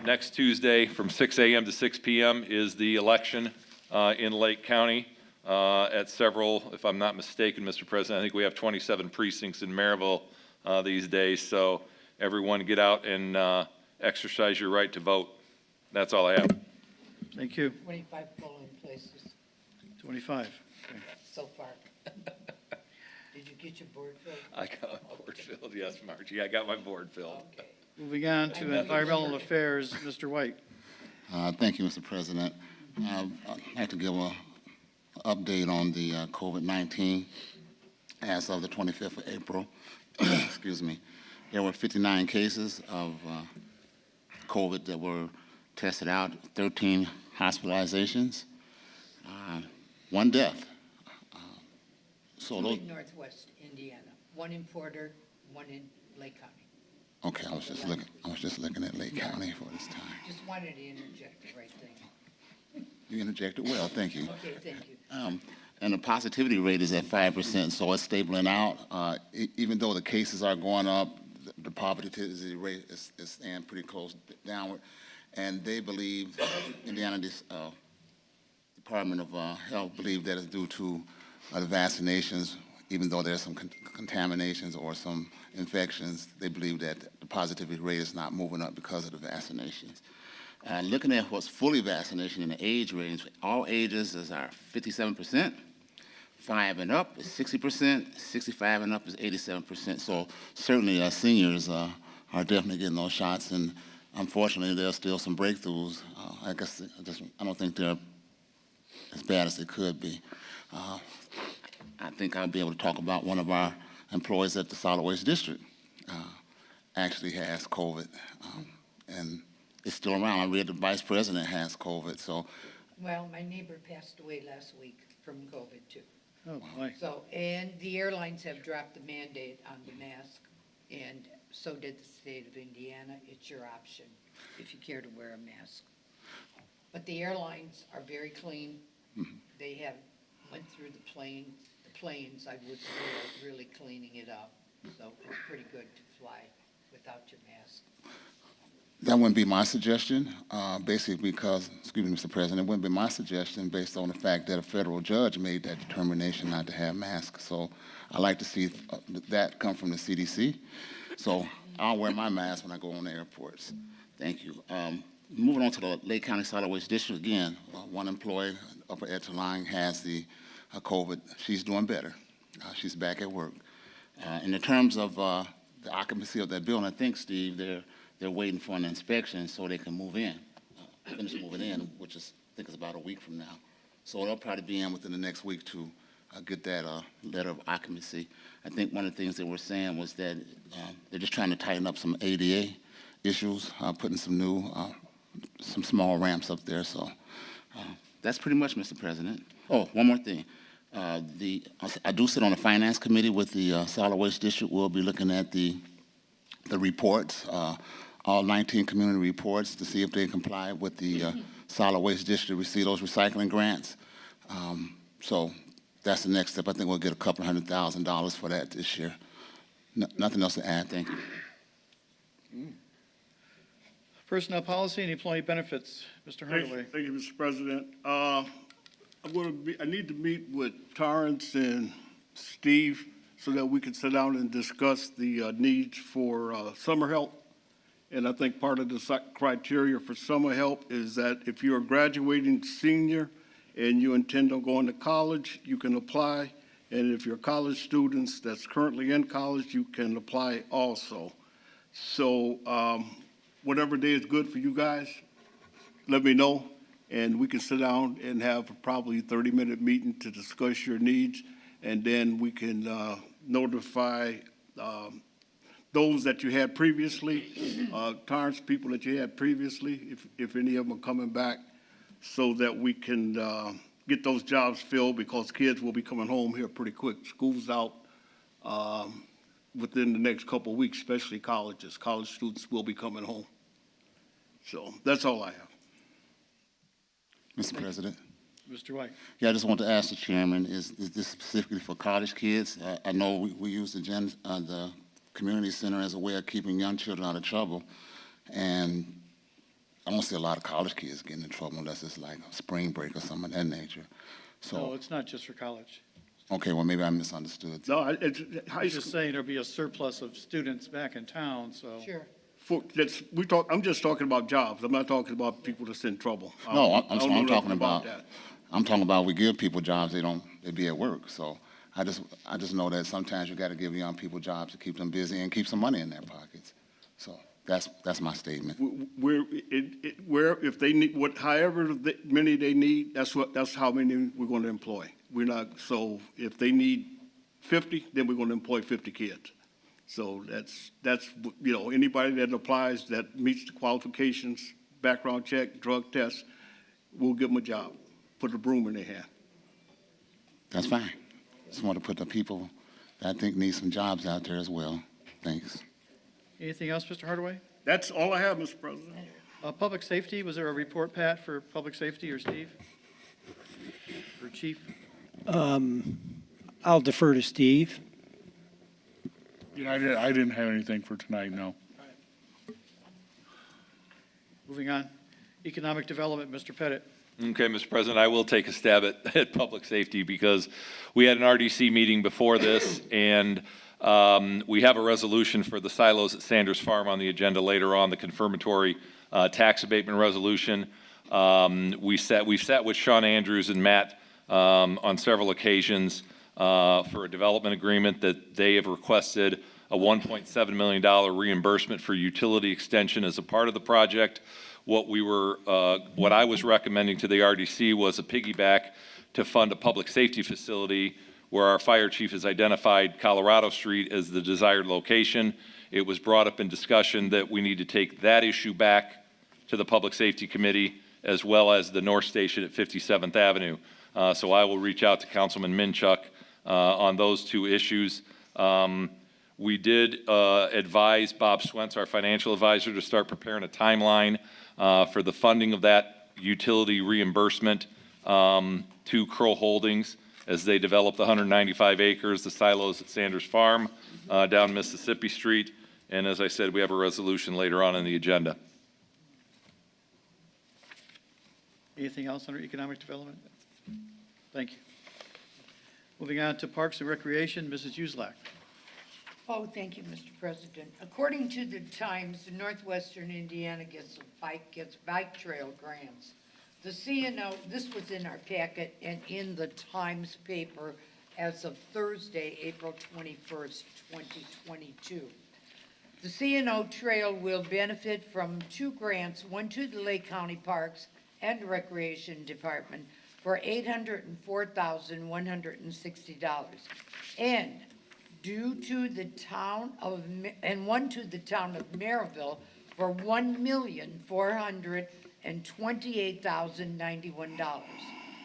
Speaker 8: next Tuesday from 6 a.m. to 6 p.m. is the election in Lake County at several, if I'm not mistaken, Mr. President, I think we have 27 precincts in Merrillville these days. So everyone get out and exercise your right to vote. That's all I have.
Speaker 1: Thank you.
Speaker 16: 25 polling places
Speaker 1: 25. Okay.
Speaker 16: so far. Did you get your board filled?
Speaker 8: I got my board filled, yes, Margie, I got my board filled.
Speaker 16: Okay.
Speaker 1: Moving on to environmental affairs, Mr. White.
Speaker 10: Thank you, Mr. President. I'd like to give an update on the COVID-19 as of the 25th of April. Excuse me. There were 59 cases of COVID that were tested out, 13 hospitalizations, 1 death. So
Speaker 16: Two
Speaker 10: those,
Speaker 16: in Northwest Indiana, one in Porter, one in Lake County.
Speaker 10: okay, I was just looking at Lake County for this time.
Speaker 16: Just wanted to interject the right thing.
Speaker 10: You interjected well, thank you.
Speaker 16: Okay, thank you.
Speaker 10: And the positivity rate is at 5%, so it's stabling out. Even though the cases are going up, the positivity rate is staying pretty close downward. And they believe, Indiana Department of Health believe that it's due to the vaccinations. Even though there's some contaminations or some infections, they believe that the positivity rate is not moving up because of the vaccinations. Looking at what's fully vaccinated in the age range, all ages is our 57%, 5 and up is 60%, 65 and up is 87%. So certainly our seniors are definitely getting those shots, and unfortunately there's still some breakthroughs. I don't think they're as bad as they could be. I think I'll be able to talk about one of our employees at the Solid Waste District actually has COVID, and it's still around. I read the vice president has COVID, so.
Speaker 16: Well, my neighbor passed away last week from COVID too.
Speaker 1: Oh, boy.
Speaker 16: So, and the airlines have dropped the mandate on the mask, and so did the state of Indiana. It's your option if you care to wear a mask. But the airlines are very clean.
Speaker 10: Mm-hmm.
Speaker 16: They have went through the planes, I would say, are really cleaning it up. So it's pretty good to fly without your mask.
Speaker 10: That wouldn't be my suggestion, basically because, excuse me, Mr. President, it wouldn't be my suggestion based on the fact that a federal judge made that determination not to have masks. So I like to see that come from the CDC. So I'll wear my mask when I go on the airports. Thank you. Moving on to the Lake County Solid Waste District again, one employee, upper echelon, has the COVID. She's doing better. She's back at work. In the terms of the occupancy of that building, I think, Steve, they're waiting for an inspection so they can move in, finish moving in, which is, I think is about a week from now. So they'll probably be in within the next week to get that letter of occupancy. I think one of the things they were saying was that, they're just trying to tighten up some ADA issues, putting some new some small ramps up there, so that's pretty much, Mr. President. Oh, one more thing. I do sit on the Finance Committee with the Solid Waste District. We'll be looking at the reports, all 19 community reports, to see if they comply with the Solid Waste District, receive those recycling grants. So that's the next step. I think we'll get a couple $100,000 for that this year. Nothing else to add. Thank you.
Speaker 1: Personnel Policy and Employee Benefits, Mr. Hardaway.
Speaker 6: Thank you, Mr. President. I need to meet with Torrance and Steve so that we can sit down and discuss the needs for summer help. And I think part of the criteria for summer help is that if you're a graduating senior and you intend on going to college, you can apply. And if you're college students that's currently in college, you can apply also. So whatever day is good for you guys, let me know, and we can sit down and have probably a 30-minute meeting to discuss your needs, and then we can notify those that you had previously, Torrance people that you had previously, if any of them are coming back, so that we can get those jobs filled, because kids will be coming home here pretty quick. School's out within the next couple of weeks, especially colleges. College students will be coming home. So that's all I have.
Speaker 10: Mr. President.
Speaker 1: Mr. White.
Speaker 10: Yeah, I just want to ask the chairman, is this specifically for college kids? I know we use the community center as a way of keeping young children out of trouble, and I don't see a lot of college kids getting in trouble unless it's like a spring break or something of that nature. So,
Speaker 1: No, it's not just for college.
Speaker 10: okay, well, maybe I misunderstood.
Speaker 6: No, it's
Speaker 1: I was just saying there'll be a surplus of students back in town, so.
Speaker 16: Sure.
Speaker 6: I'm just talking about jobs. I'm not talking about people that's in trouble.
Speaker 10: No,
Speaker 6: I don't know
Speaker 10: I'm talking
Speaker 6: nothing
Speaker 10: about,
Speaker 6: that.
Speaker 10: I'm talking about we give people jobs, they be at work. So I just know that sometimes you got to give young people jobs to keep them busy and keep some money in their pockets. So that's my statement.
Speaker 6: If they need, however many they need, that's how many we're going to employ. So if they need 50, then we're going to employ 50 kids. So that's anybody that applies that meets the qualifications, background check, drug test, we'll give them a job, put a broom in their hand.
Speaker 10: That's fine. Just want to put the people that I think need some jobs out there as well. Thanks.
Speaker 1: Anything else, Mr. Hardaway?
Speaker 6: That's all I have, Mr. President.
Speaker 1: Public Safety, was there a report, Pat, for Public Safety, or Steve? Or Chief?
Speaker 14: I'll defer to Steve.
Speaker 9: Yeah, I didn't have anything for tonight, no.
Speaker 1: Moving on. Economic Development, Mr. Pettit.
Speaker 8: Okay, Mr. President, I will take a stab at public safety, because we had an RDC meeting before this, and we have a resolution for the silos at Sanders Farm on the agenda later on, the confirmatory tax abatement resolution. We've sat with Sean Andrews and Matt on several occasions for a development agreement that they have requested a $1.7 million reimbursement for utility extension as a part of the project. What I was recommending to the RDC was a piggyback to fund a public safety facility where our fire chief has identified Colorado Street as the desired location. It was brought up in discussion that we need to take that issue back to the Public Safety Committee, as well as the North Station at 57th Avenue. So I will reach out to Councilman Minchuk on those two issues. We did advise Bob Swentz, our financial advisor, to start preparing a timeline for the funding of that utility reimbursement to Kroll Holdings as they develop the 195 acres, the silos at Sanders Farm down Mississippi Street. And as I said, we have a resolution later on in the agenda.
Speaker 1: Anything else under Economic Development? Thank you. Moving on to Parks and Recreation, Mrs. Uselak.
Speaker 16: Oh, thank you, Mr. President. According to the Times, Northwestern Indiana gets bike trail grants. The CNO, this was in our packet and in the Times paper as of Thursday, April 21st, 2022. The CNO Trail will benefit from two grants, one to the Lake County Parks and Recreation Department for $804,160. And one to the town of Merrillville for $1,400,000 $128,091.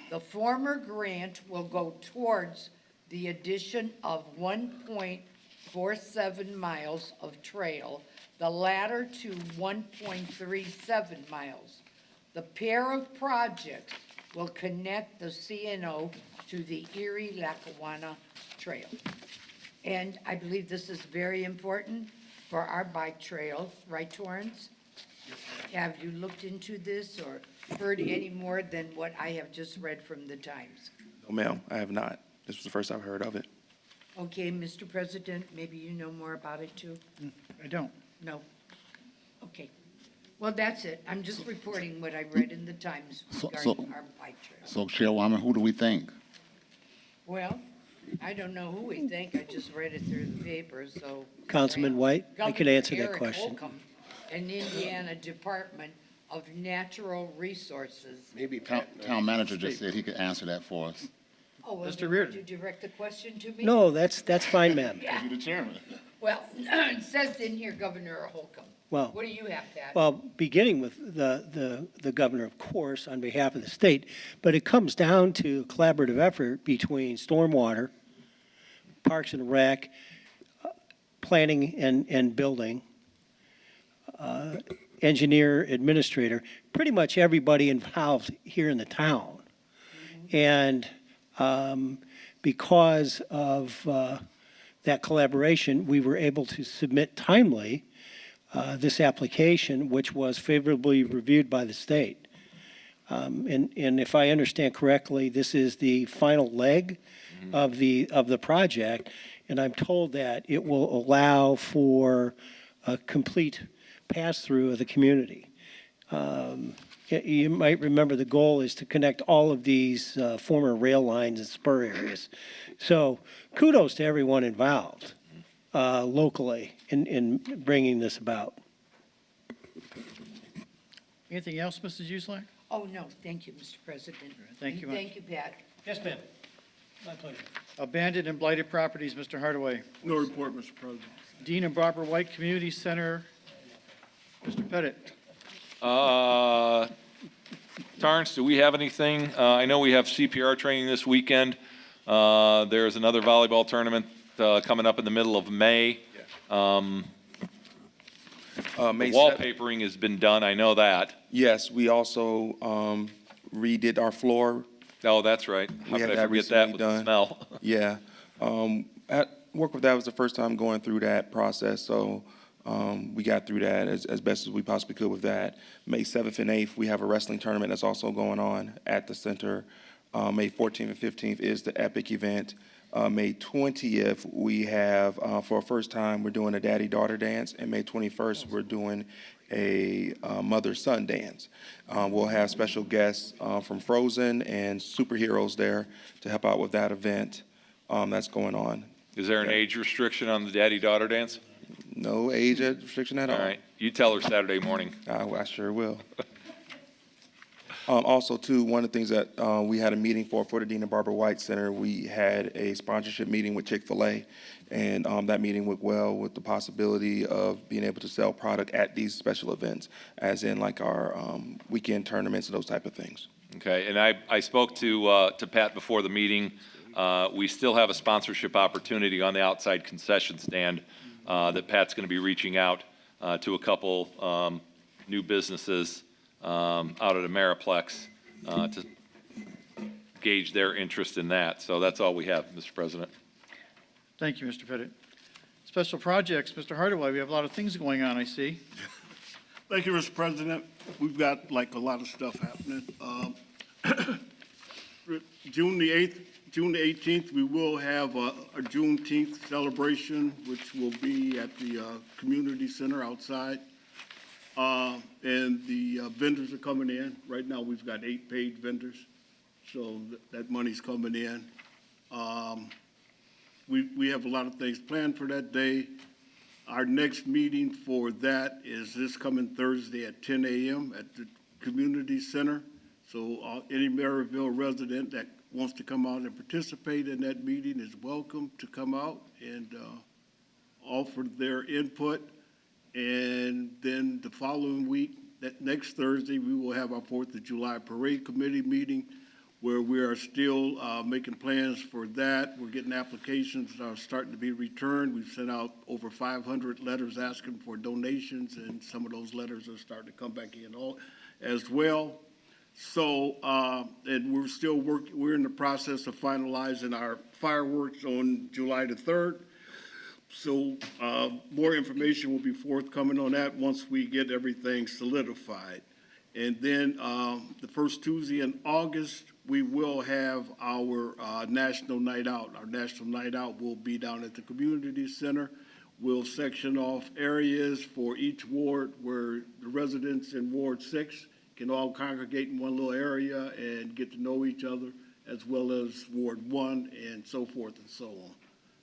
Speaker 16: The former grant will go towards the addition of 1.47 miles of trail, the latter to 1.37 miles. The pair of projects will connect the CNO to the Erie-Lackawanna Trail. And I believe this is very important for our bike trails, right, Torrance? Have you looked into this or heard any more than what I have just read from the Times?
Speaker 17: No, ma'am, I have not. This was the first I've heard of it.
Speaker 16: Okay, Mr. President, maybe you know more about it too?
Speaker 1: I don't.
Speaker 16: No? Okay. Well, that's it. I'm just reporting what I read in the Times regarding our bike trails.
Speaker 10: So Chairwoman, who do we think?
Speaker 16: Well, I don't know who we think. I just read it through the paper, so.
Speaker 14: Councilman White, I could
Speaker 16: Governor
Speaker 14: answer that
Speaker 16: Eric
Speaker 14: question.
Speaker 16: Holcomb and Indiana Department of Natural Resources.
Speaker 10: Maybe Town manager just said he could answer that for us.
Speaker 16: Oh, well,
Speaker 1: Mr. Reardon.
Speaker 16: did you direct the question to me?
Speaker 14: No, that's fine, ma'am.
Speaker 16: Yeah.
Speaker 10: You're the chairman.
Speaker 16: Well, it says in here Governor Holcomb.
Speaker 14: Well,
Speaker 16: What do you have, Pat?
Speaker 14: well, beginning with the governor, of course, on behalf of the state, but it comes down to a collaborative effort between Stormwater, Parks and Rec, Planning and Building, Engineer, Administrator, pretty much everybody involved here in the town. And because of that collaboration, we were able to submit timely this application, which was favorably reviewed by the state. And if I understand correctly, this is the final leg of the project, and I'm told that it will allow for a complete pass-through of the community. You might remember the goal is to connect all of these former rail lines and spur areas. So kudos to everyone involved locally in bringing this about.
Speaker 1: Anything else, Mrs. Uselak?
Speaker 16: Oh, no, thank you, Mr. President.
Speaker 1: Thank you
Speaker 16: And
Speaker 1: much.
Speaker 16: thank you, Pat.
Speaker 14: Yes, ma'am. My pleasure.
Speaker 1: Abandoned and blighted properties, Mr. Hardaway.
Speaker 6: No report, Mr. President.
Speaker 1: Dean and Barbara White Community Center, Mr. Pettit.
Speaker 8: Torrance, do we have anything? I know we have CPR training this weekend. There's another volleyball tournament coming up in the middle of May. The
Speaker 17: May
Speaker 8: wallpapering has been done, I know that.
Speaker 17: Yes, we also redid our floor.
Speaker 8: Oh, that's right. How
Speaker 17: We
Speaker 8: could
Speaker 17: had
Speaker 8: I
Speaker 17: that
Speaker 8: forget that
Speaker 17: recently
Speaker 8: with the
Speaker 17: done.
Speaker 8: smell?
Speaker 17: Yeah. Work with that was the first time going through that process, so we got through that as best as we possibly could with that. May 7th and 8th, we have a wrestling tournament that's also going on at the center. May 14th and 15th is the Epic event. May 20th, we have, for the first time, we're doing a daddy-daughter dance, and May 21st, we're doing a mother-son dance. We'll have special guests from Frozen and superheroes there to help out with that event that's going on.
Speaker 8: Is there an age restriction on the daddy-daughter dance?
Speaker 17: No age restriction at all.
Speaker 8: All right, you tell her Saturday morning.
Speaker 17: I sure will. Also, too, one of the things that we had a meeting for the Dean and Barbara White Center, we had a sponsorship meeting with Chick-fil-A, and that meeting went well with the possibility of being able to sell product at these special events, as in like our weekend tournaments and those type of things.
Speaker 8: Okay, and I spoke to Pat before the meeting. We still have a sponsorship opportunity on the outside concession stand that Pat's going to be reaching out to a couple new businesses out at Ameriplex to gauge their interest in that. So that's all we have, Mr. President.
Speaker 1: Thank you, Mr. Pettit. Special projects, Mr. Hardaway, we have a lot of things going on, I see.
Speaker 6: Thank you, Mr. President. We've got like a lot of stuff happening. June the 8th, June the 18th, we will have a Juneteenth celebration, which will be at the community center outside. And the vendors are coming in. Right now, we've got 8 paid vendors, so that money's coming in. We have a lot of things planned for that day. Our next meeting for that is this coming Thursday at 10 a.m. at the community center. So any Merrillville resident that wants to come out and participate in that meeting is welcome to come out and offer their input. And then the following week, that next Thursday, we will have our 4th of July Parade Committee meeting where we are still making plans for that. We're getting applications that are starting to be returned. We've sent out over 500 letters asking for donations, and some of those letters are starting to come back in as well. So, and we're still we're in the process of finalizing our fireworks on July the 3rd. So, more information will be forthcoming on that once we get everything solidified. And then, the first Tuesday in August, we will have our National Night Out. Our National Night Out will be down at the Community Center. We'll section off areas for each ward where the residents in Ward 6 can all congregate in one little area and get to know each other, as well as Ward 1 and so forth and so on.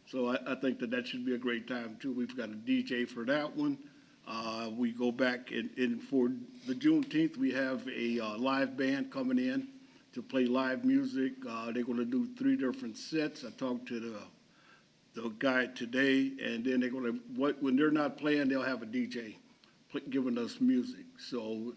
Speaker 6: So I think that should be a great time, too. We've got a DJ for that one. We go back and for the Juneteenth, we have a live band coming in to play live music. They're going to do 3 different sets. I talked to the guy today, and then they're going to, when they're not playing, they'll have a DJ giving us music. So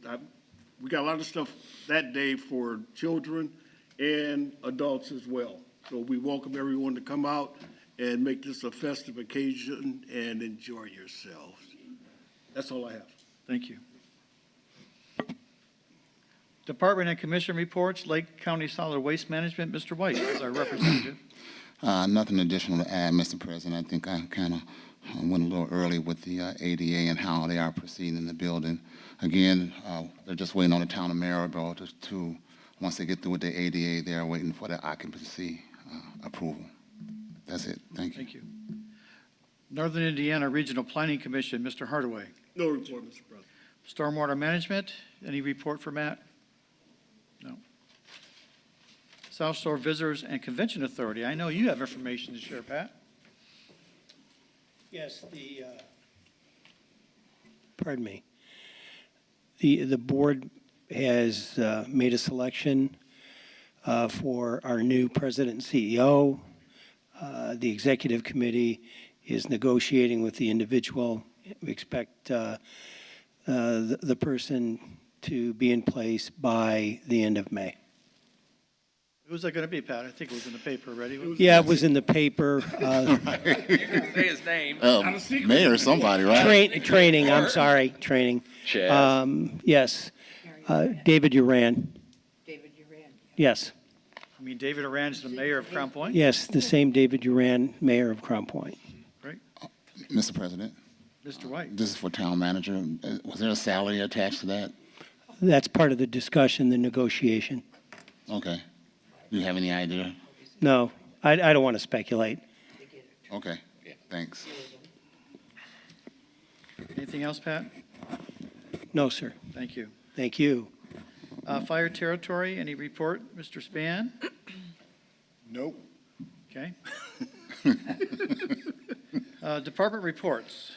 Speaker 6: we got a lot of stuff that day for children and adults as well. So we welcome everyone to come out and make this a festive occasion and enjoy yourselves. That's all I have.
Speaker 1: Thank you. Department and Commission reports, Lake County Solid Waste Management, Mr. White is our representative.
Speaker 10: Nothing additional to add, Mr. President. I think I kind of went a little early with the ADA and how they are proceeding in the building. Again, they're just waiting on the town of Merrillville to once they get through with the ADA, they're waiting for the occupancy approval. That's it. Thank you.
Speaker 1: Thank you. Northern Indiana Regional Planning Commission, Mr. Hardaway.
Speaker 6: No report, Mr. President.
Speaker 1: Stormwater Management, any report for Matt? No. South Shore Visitors and Convention Authority, I know you have information to share, Pat.
Speaker 14: Yes, the board has made a selection for our new president and CEO. The executive committee is negotiating with the individual. We expect the person to be in place by the end of May.
Speaker 1: Who's that going to be, Pat? I think it was in the paper already.
Speaker 14: Yeah, it was in the paper.
Speaker 8: You can say his name.
Speaker 10: Mayor, somebody, right?
Speaker 14: Training, I'm sorry, training. Yes, David Uran.
Speaker 16: David Uran.
Speaker 14: Yes,
Speaker 1: I mean, David Oran is the mayor of Crown Point?
Speaker 14: yes, the same David Uran, mayor of Crown Point.
Speaker 1: Great.
Speaker 10: Mr. President,
Speaker 1: Mr. White.
Speaker 10: this is for town manager. Was there a salary attached to that?
Speaker 14: That's part of the discussion, the negotiation.
Speaker 10: Okay. Do you have any idea?
Speaker 14: No, I don't want to speculate.
Speaker 10: Okay, thanks.
Speaker 1: Anything else, Pat?
Speaker 14: No, sir.
Speaker 1: Thank you.
Speaker 14: Thank you.
Speaker 1: Fire Territory, any report, Mr. Span?
Speaker 3: Nope.
Speaker 1: Okay. Department reports.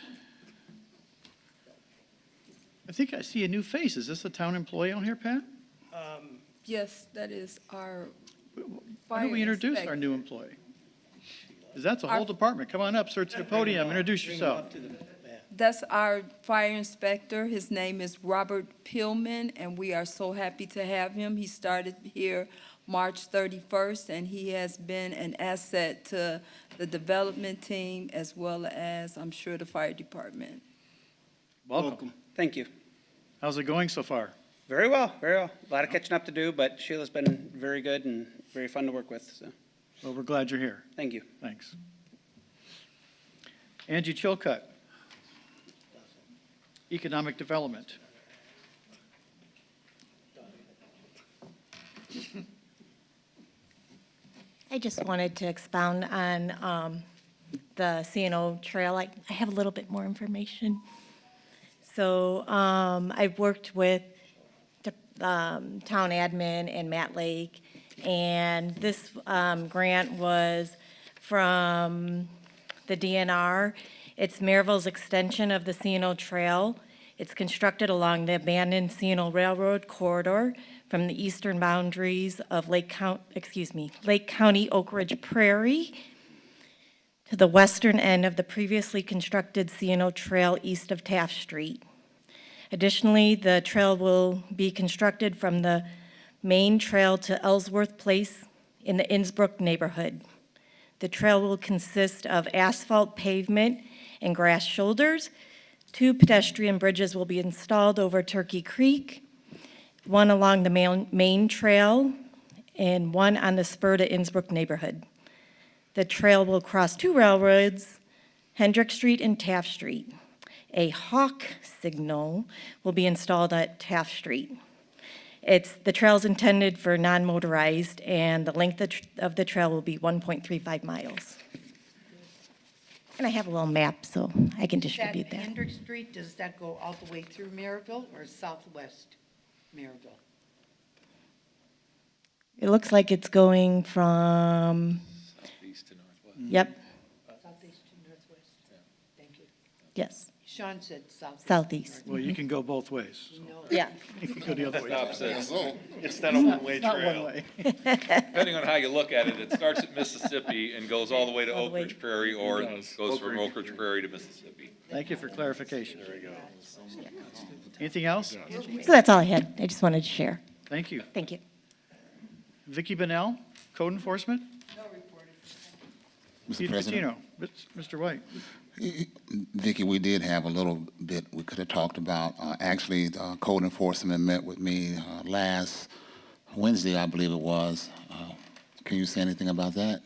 Speaker 1: I think I see a new face. Is this a town employee on here, Pat?
Speaker 4: Yes, that is our
Speaker 1: Why don't we introduce our new employee? Because that's a whole department. Come on up, sir, to the podium, introduce yourself.
Speaker 4: That's our fire inspector. His name is Robert Pillman, and we are so happy to have him. He started here March 31st, and he has been an asset to the development team as well as, I'm sure, the fire department.
Speaker 1: Welcome.
Speaker 18: Thank you.
Speaker 1: How's it going so far?
Speaker 18: Very well, very well. A lot of catching up to do, but Sheila's been very good and very fun to work with, so,
Speaker 1: Well, we're glad you're here.
Speaker 18: thank you.
Speaker 1: Thanks. Angie Chilcutt, Economic Development.
Speaker 19: I just wanted to expound on the CNO Trail. I have a little bit more information. So I've worked with the town admin and Matt Lake, and this grant was from the DNR. It's Merrillville's extension of the CNO Trail. It's constructed along the abandoned CNO Railroad corridor from the eastern boundaries of Lake County Oak Ridge Prairie to the western end of the previously constructed CNO Trail east of Taft Street. Additionally, the trail will be constructed from the main trail to Ellsworth Place in the Innsbrook neighborhood. The trail will consist of asphalt pavement and grass shoulders. 2 pedestrian bridges will be installed over Turkey Creek, one along the main trail and one on the spur to Innsbrook neighborhood. The trail will cross 2 railroads, Hendrick Street and Taft Street. A hawk signal will be installed at Taft Street. The trail is intended for non-motorized, and the length of the trail will be 1.35 miles. And I have a little map, so I can distribute that.
Speaker 16: Hendrick Street, does that go all the way through Merrillville or southwest Merrillville?
Speaker 19: It looks like it's going from,
Speaker 8: Southeast to northwest.
Speaker 19: yep,
Speaker 16: Southeast to northwest? Thank you.
Speaker 19: yes,
Speaker 16: Sean said southeast.
Speaker 19: southeast.
Speaker 1: Well, you can go both ways. so.
Speaker 16: No.
Speaker 19: Yeah.
Speaker 1: You can go the other way.
Speaker 8: Opposite.
Speaker 7: It's not a one-way
Speaker 1: It's not one
Speaker 7: trail.
Speaker 1: way.
Speaker 8: Depending on how you look at it, it starts at Mississippi and goes all the way to
Speaker 19: All the
Speaker 8: Oak
Speaker 19: way.
Speaker 8: Ridge Prairie, or goes from Oak Ridge Prairie to Mississippi.
Speaker 1: Thank you for clarification. There we go. Anything else?
Speaker 19: So that's all I had. I just wanted to share.
Speaker 1: Thank you.
Speaker 19: Thank you.
Speaker 1: Vicky Bennell, Code Enforcement?
Speaker 10: Mr.
Speaker 1: Steve
Speaker 10: President.
Speaker 1: Catino. Mr. White?
Speaker 10: Vicki, we did have a little bit we could have talked about. Actually, code enforcement met with me last Wednesday, I believe it was. Can you say anything about that?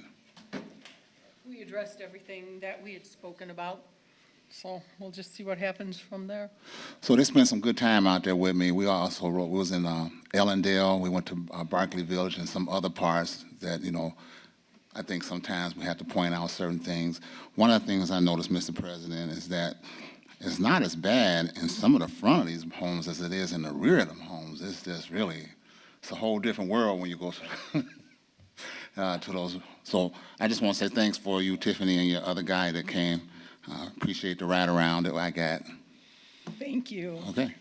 Speaker 20: We addressed everything that we had spoken about, so we'll just see what happens from there.
Speaker 10: So they spent some good time out there with me. We also we was in Ellendale. We went to Barclay Village and some other parts that, I think sometimes we have to point out certain things. One of the things I noticed, Mr. President, is that it's not as bad in some of the front of these homes as it is in the rear of them homes. It's just really, it's a whole different world when you go to those. So I just want to say thanks for you, Tiffany, and your other guy that came. Appreciate the ride around that I got.
Speaker 20: Thank you.
Speaker 10: Okay.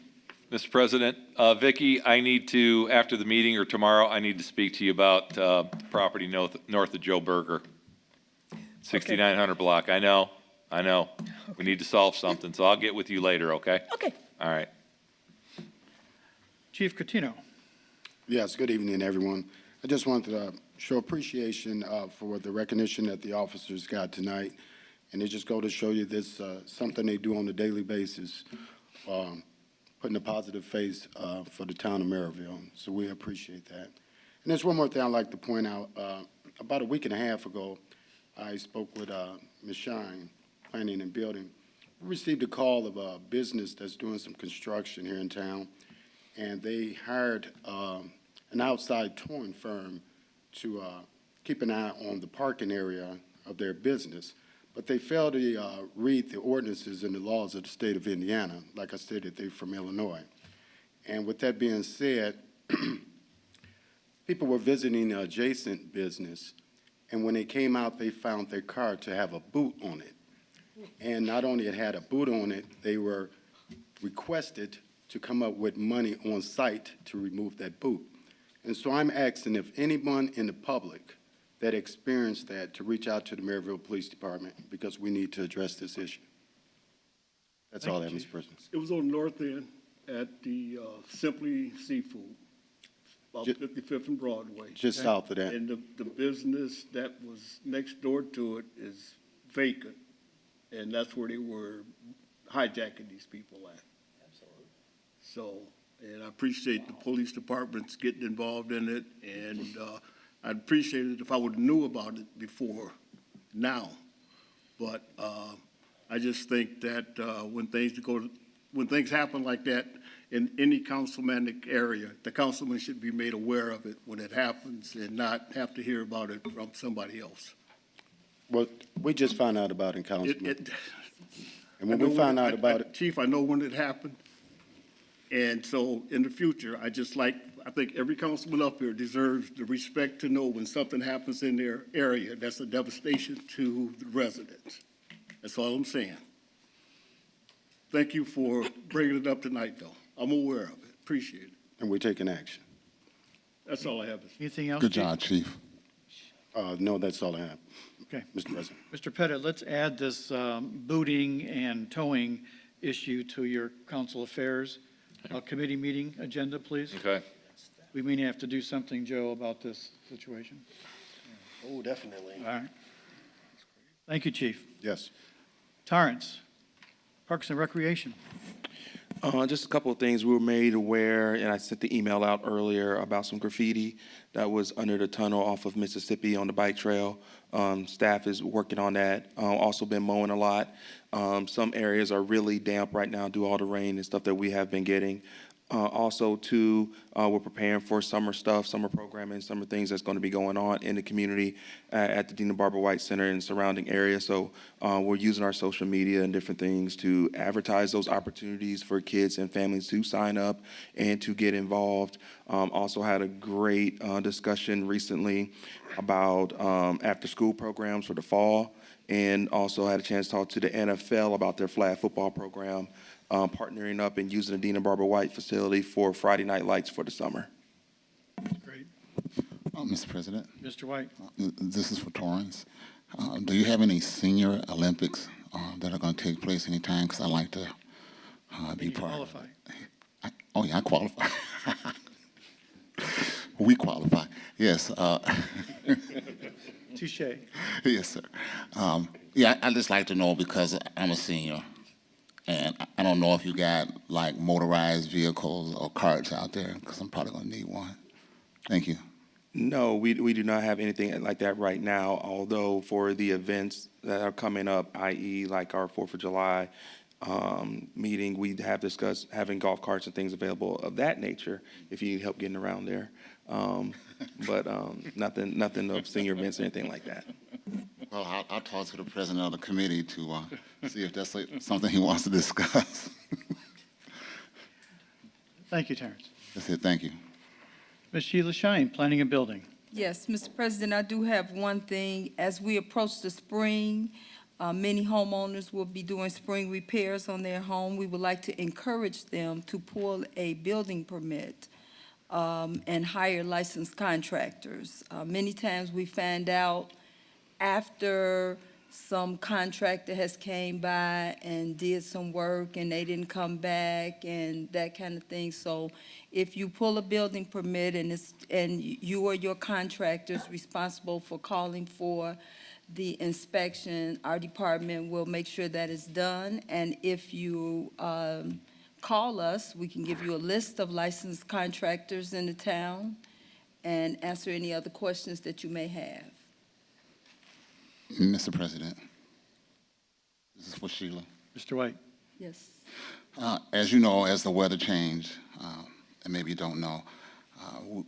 Speaker 8: Mr. President, Vicky, I need to, after the meeting or tomorrow, I need to speak to you about property north of Joe Berger. 6900 block. I know. We need to solve something, so I'll get with you later, okay?
Speaker 19: Okay.
Speaker 8: All right.
Speaker 1: Chief Catino?
Speaker 21: Yes, good evening, everyone. I just wanted to show appreciation for the recognition that the officers got tonight. And it just go to show you this, something they do on a daily basis, putting a positive face for the town of Merrillville. So we appreciate that. And there's one more thing I'd like to point out. About a week and a half ago, I spoke with Ms. Shine, Planning and Building. We received a call of a business that's doing some construction here in town, and they hired an outside towing firm to keep an eye on the parking area of their business. But they failed to read the ordinances and the laws of the state of Indiana. Like I said, that they're from Illinois. And with that being said, people were visiting the adjacent business, and when they came out, they found their car to have a boot on it. And not only it had a boot on it, they were requested to come up with money on site to remove that boot. And so I'm asking if anyone in the public that experienced that to reach out to the Merrillville Police Department, because we need to address this issue. That's all I have, Mr. President.
Speaker 6: It was on the north end at the Simply Seafood, about 55th and Broadway.
Speaker 21: Just south of that.
Speaker 6: And the business that was next door to it is vacant, and that's where they were hijacking these people at. Absolutely. So, and I appreciate the police departments getting involved in it, and I'd appreciate it if I would have knew about it before now. But I just think that when things happen like that in any councilmanic area, the councilman should be made aware of it when it happens and not have to hear about it from somebody else.
Speaker 21: Well, we just found out about it in Councilman. And when
Speaker 6: I know
Speaker 21: we found out about it,
Speaker 6: Chief, I know when it happened. And so in the future, I think every councilman up here deserves the respect to know when something happens in their area, that's a devastation to the residents. That's all I'm saying. Thank you for bringing it up tonight, though. I'm aware of it. Appreciate it.
Speaker 21: and we're taking action.
Speaker 6: That's all I have.
Speaker 1: Anything else?
Speaker 10: Good
Speaker 1: Chief?
Speaker 10: job, Chief.
Speaker 21: No, that's all I have,
Speaker 1: Okay.
Speaker 21: Mr. President.
Speaker 1: Mr. Pettit, let's add this booting and towing issue to your council affairs. committee meeting agenda, please?
Speaker 8: Okay.
Speaker 1: We may have to do something, Joe, about this situation.
Speaker 7: Oh, definitely.
Speaker 1: All right. Thank you, Chief.
Speaker 21: Yes.
Speaker 1: Torrance, Parks and Recreation.
Speaker 17: Just a couple of things. We were made aware, and I sent the email out earlier about some graffiti that was under the tunnel off of Mississippi on the bike trail. Staff is working on that. Also been mowing a lot. Some areas are really damp right now due to all the rain and stuff that we have been getting. Also, too, we're preparing for summer stuff, summer programming, summer things that's going to be going on in the community at the Dina Barbara White Center and surrounding areas. So we're using our social media and different things to advertise those opportunities for kids and families to sign up and to get involved. Also had a great discussion recently about after-school programs for the fall, and also had a chance to talk to the NFL about their flag football program, partnering up and using the Dina Barbara White facility for Friday night lights for the summer.
Speaker 1: Great.
Speaker 21: Mr. President,
Speaker 1: Mr. White.
Speaker 21: this is for Torrance. Do you have any senior Olympics that are going to take place anytime? Because I'd like to be
Speaker 1: You
Speaker 21: part
Speaker 1: qualify.
Speaker 21: of it. Oh, yeah, I qualify. We qualify, yes.
Speaker 1: Touche.
Speaker 21: Yes, sir. Yeah, I'd just like to know because I'm a senior, and I don't know if you got like motorized vehicles or carts out there, because I'm probably going to need one. Thank you.
Speaker 17: No, we do not have anything like that right now, although for the events that are coming up, i.e. like our 4th of July meeting, we have discussed having golf carts and things available of that nature if you need help getting around there. But nothing of senior events or anything like that.
Speaker 21: Well, I'll talk to the president of the committee to see if that's something he wants to discuss.
Speaker 1: Thank you, Terrence.
Speaker 21: That's it, thank you.
Speaker 1: Ms. Sheila Shine, Planning and Building.
Speaker 2: Yes, Mr. President, I do have one thing. As we approach the spring, many homeowners will be doing spring repairs on their home. We would like to encourage them to pull a building permit and hire licensed contractors. Many times we find out after some contractor has came by and did some work and they didn't come back and that kind of thing. So if you pull a building permit and you or your contractors responsible for calling for the inspection, our department will make sure that is done. And if you call us, we can give you a list of licensed contractors in the town and answer any other questions that you may have.
Speaker 21: Mr. President, this is for Sheila.
Speaker 1: Mr. White.
Speaker 2: Yes.
Speaker 21: As you know, as the weather changed, and maybe you don't know,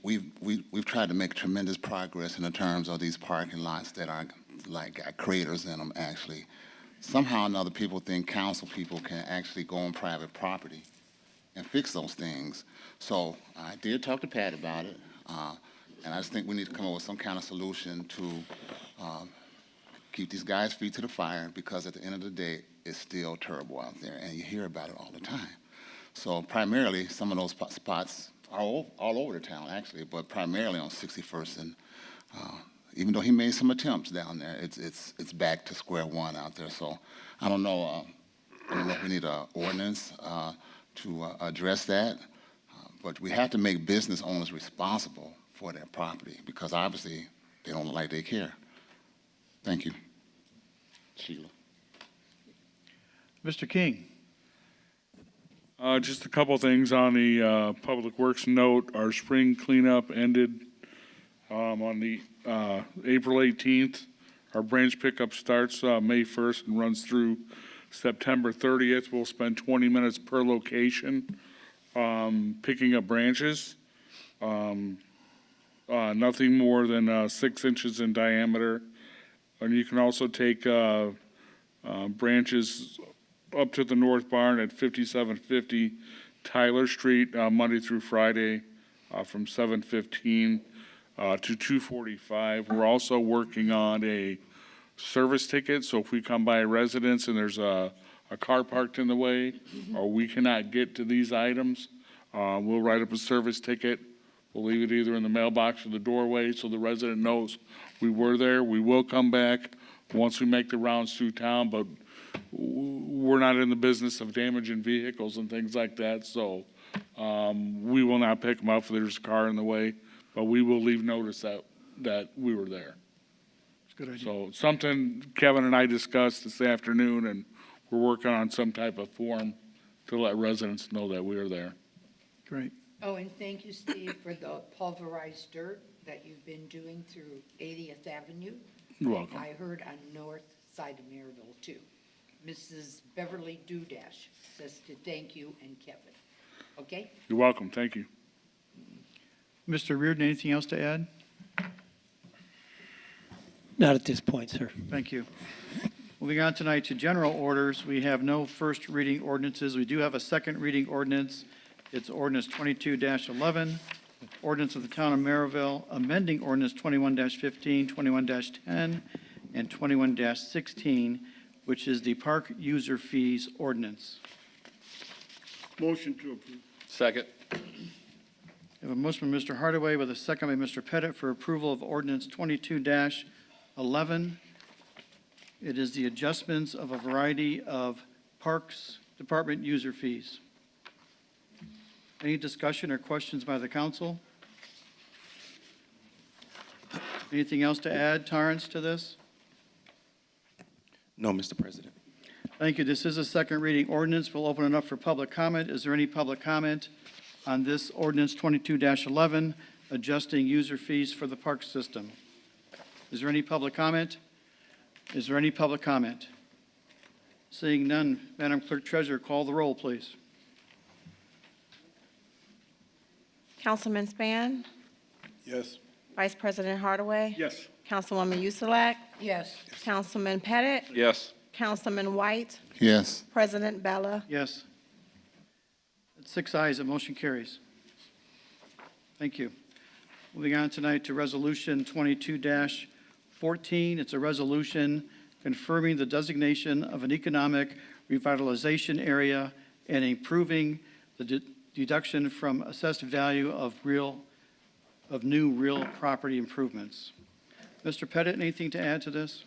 Speaker 21: we've tried to make tremendous progress in the terms of these parking lots that are like got craters in them, actually. Somehow or another, people think council people can actually go on private property and fix those things. So I did talk to Pat about it, and I just think we need to come up with some kind of solution to keep these guys' feet to the fire, because at the end of the day, it's still terrible out there, and you hear about it all the time. So primarily, some of those spots are all over the town, actually, but primarily on 61st, and even though he made some attempts down there, it's back to square one out there. So I don't know if we need an ordinance to address that, but we have to make business owners responsible for their property, because obviously they don't look like they care. Thank you. Sheila.
Speaker 1: Mr. King.
Speaker 9: Just a couple things on the Public Works note. Our spring cleanup ended on the April 18th. Our branch pickup starts May 1st and runs through September 30th. We'll spend 20 minutes per location picking up branches. Nothing more than 6 inches in diameter. And you can also take branches up to the north barn at 5750 Tyler Street, Monday through Friday, from 7:15 to 2:45. We're also working on a service ticket, so if we come by a residence and there's a car parked in the way, or we cannot get to these items, we'll write up a service ticket. We'll leave it either in the mailbox or the doorway so the resident knows we were there. We will come back once we make the rounds through town, but we're not in the business of damaging vehicles and things like that, so We will not pick them up if there's a car in the way, but we will leave notice that we were there.
Speaker 1: It's a good idea.
Speaker 9: So something Kevin and I discussed this afternoon, and we're working on some type of form to let residents know that we are there.
Speaker 1: Great.
Speaker 16: Oh, and thank you, Steve, for the pulverized dirt that you've been doing through 80th Avenue.
Speaker 9: You're welcome.
Speaker 16: I heard on north side of Merrillville, too. Mrs. Beverly Dudash says to thank you and Kevin. Okay?
Speaker 9: You're welcome. Thank you.
Speaker 1: Mr. Reardon, anything else to add?
Speaker 14: Not at this point, sir.
Speaker 1: Thank you. Moving on tonight to general orders, we have no first reading ordinances. We do have a second reading ordinance. It's ordinance 22-11, ordinance of the town of Merrillville, amending ordinance 21-15, 21-10, and 21-16, which is the park user fees ordinance.
Speaker 6: Motion to approve.
Speaker 8: Second.
Speaker 1: We have a motion by Mr. Hardaway with a second by Mr. Pettit for approval of ordinance 22-11. It is the adjustments of a variety of Parks Department user fees. Any discussion or questions by the council? Anything else to add, Torrance, to this?
Speaker 17: No, Mr. President.
Speaker 1: Thank you. This is a second reading ordinance. We'll open it up for public comment. Is there any public comment on this ordinance 22-11, adjusting user fees for the park system? Is there any public comment? Is there any public comment? Seeing none, Madam Clerk Treasurer, call the roll, please.
Speaker 5: Councilman Span?
Speaker 6: Yes.
Speaker 5: Vice President Hardaway?
Speaker 6: Yes.
Speaker 5: Councilwoman Yusilak?
Speaker 16: Yes.
Speaker 5: Councilman Pettit?
Speaker 8: Yes.
Speaker 5: Councilman White?
Speaker 10: Yes.
Speaker 5: President Bella?
Speaker 1: Yes. That's 6 ayes, the motion carries. Thank you. Moving on tonight to Resolution 22-14. It's a resolution confirming the designation of an economic revitalization area and improving the deduction from assessed value of new real property improvements. Mr. Pettit, anything to add to this?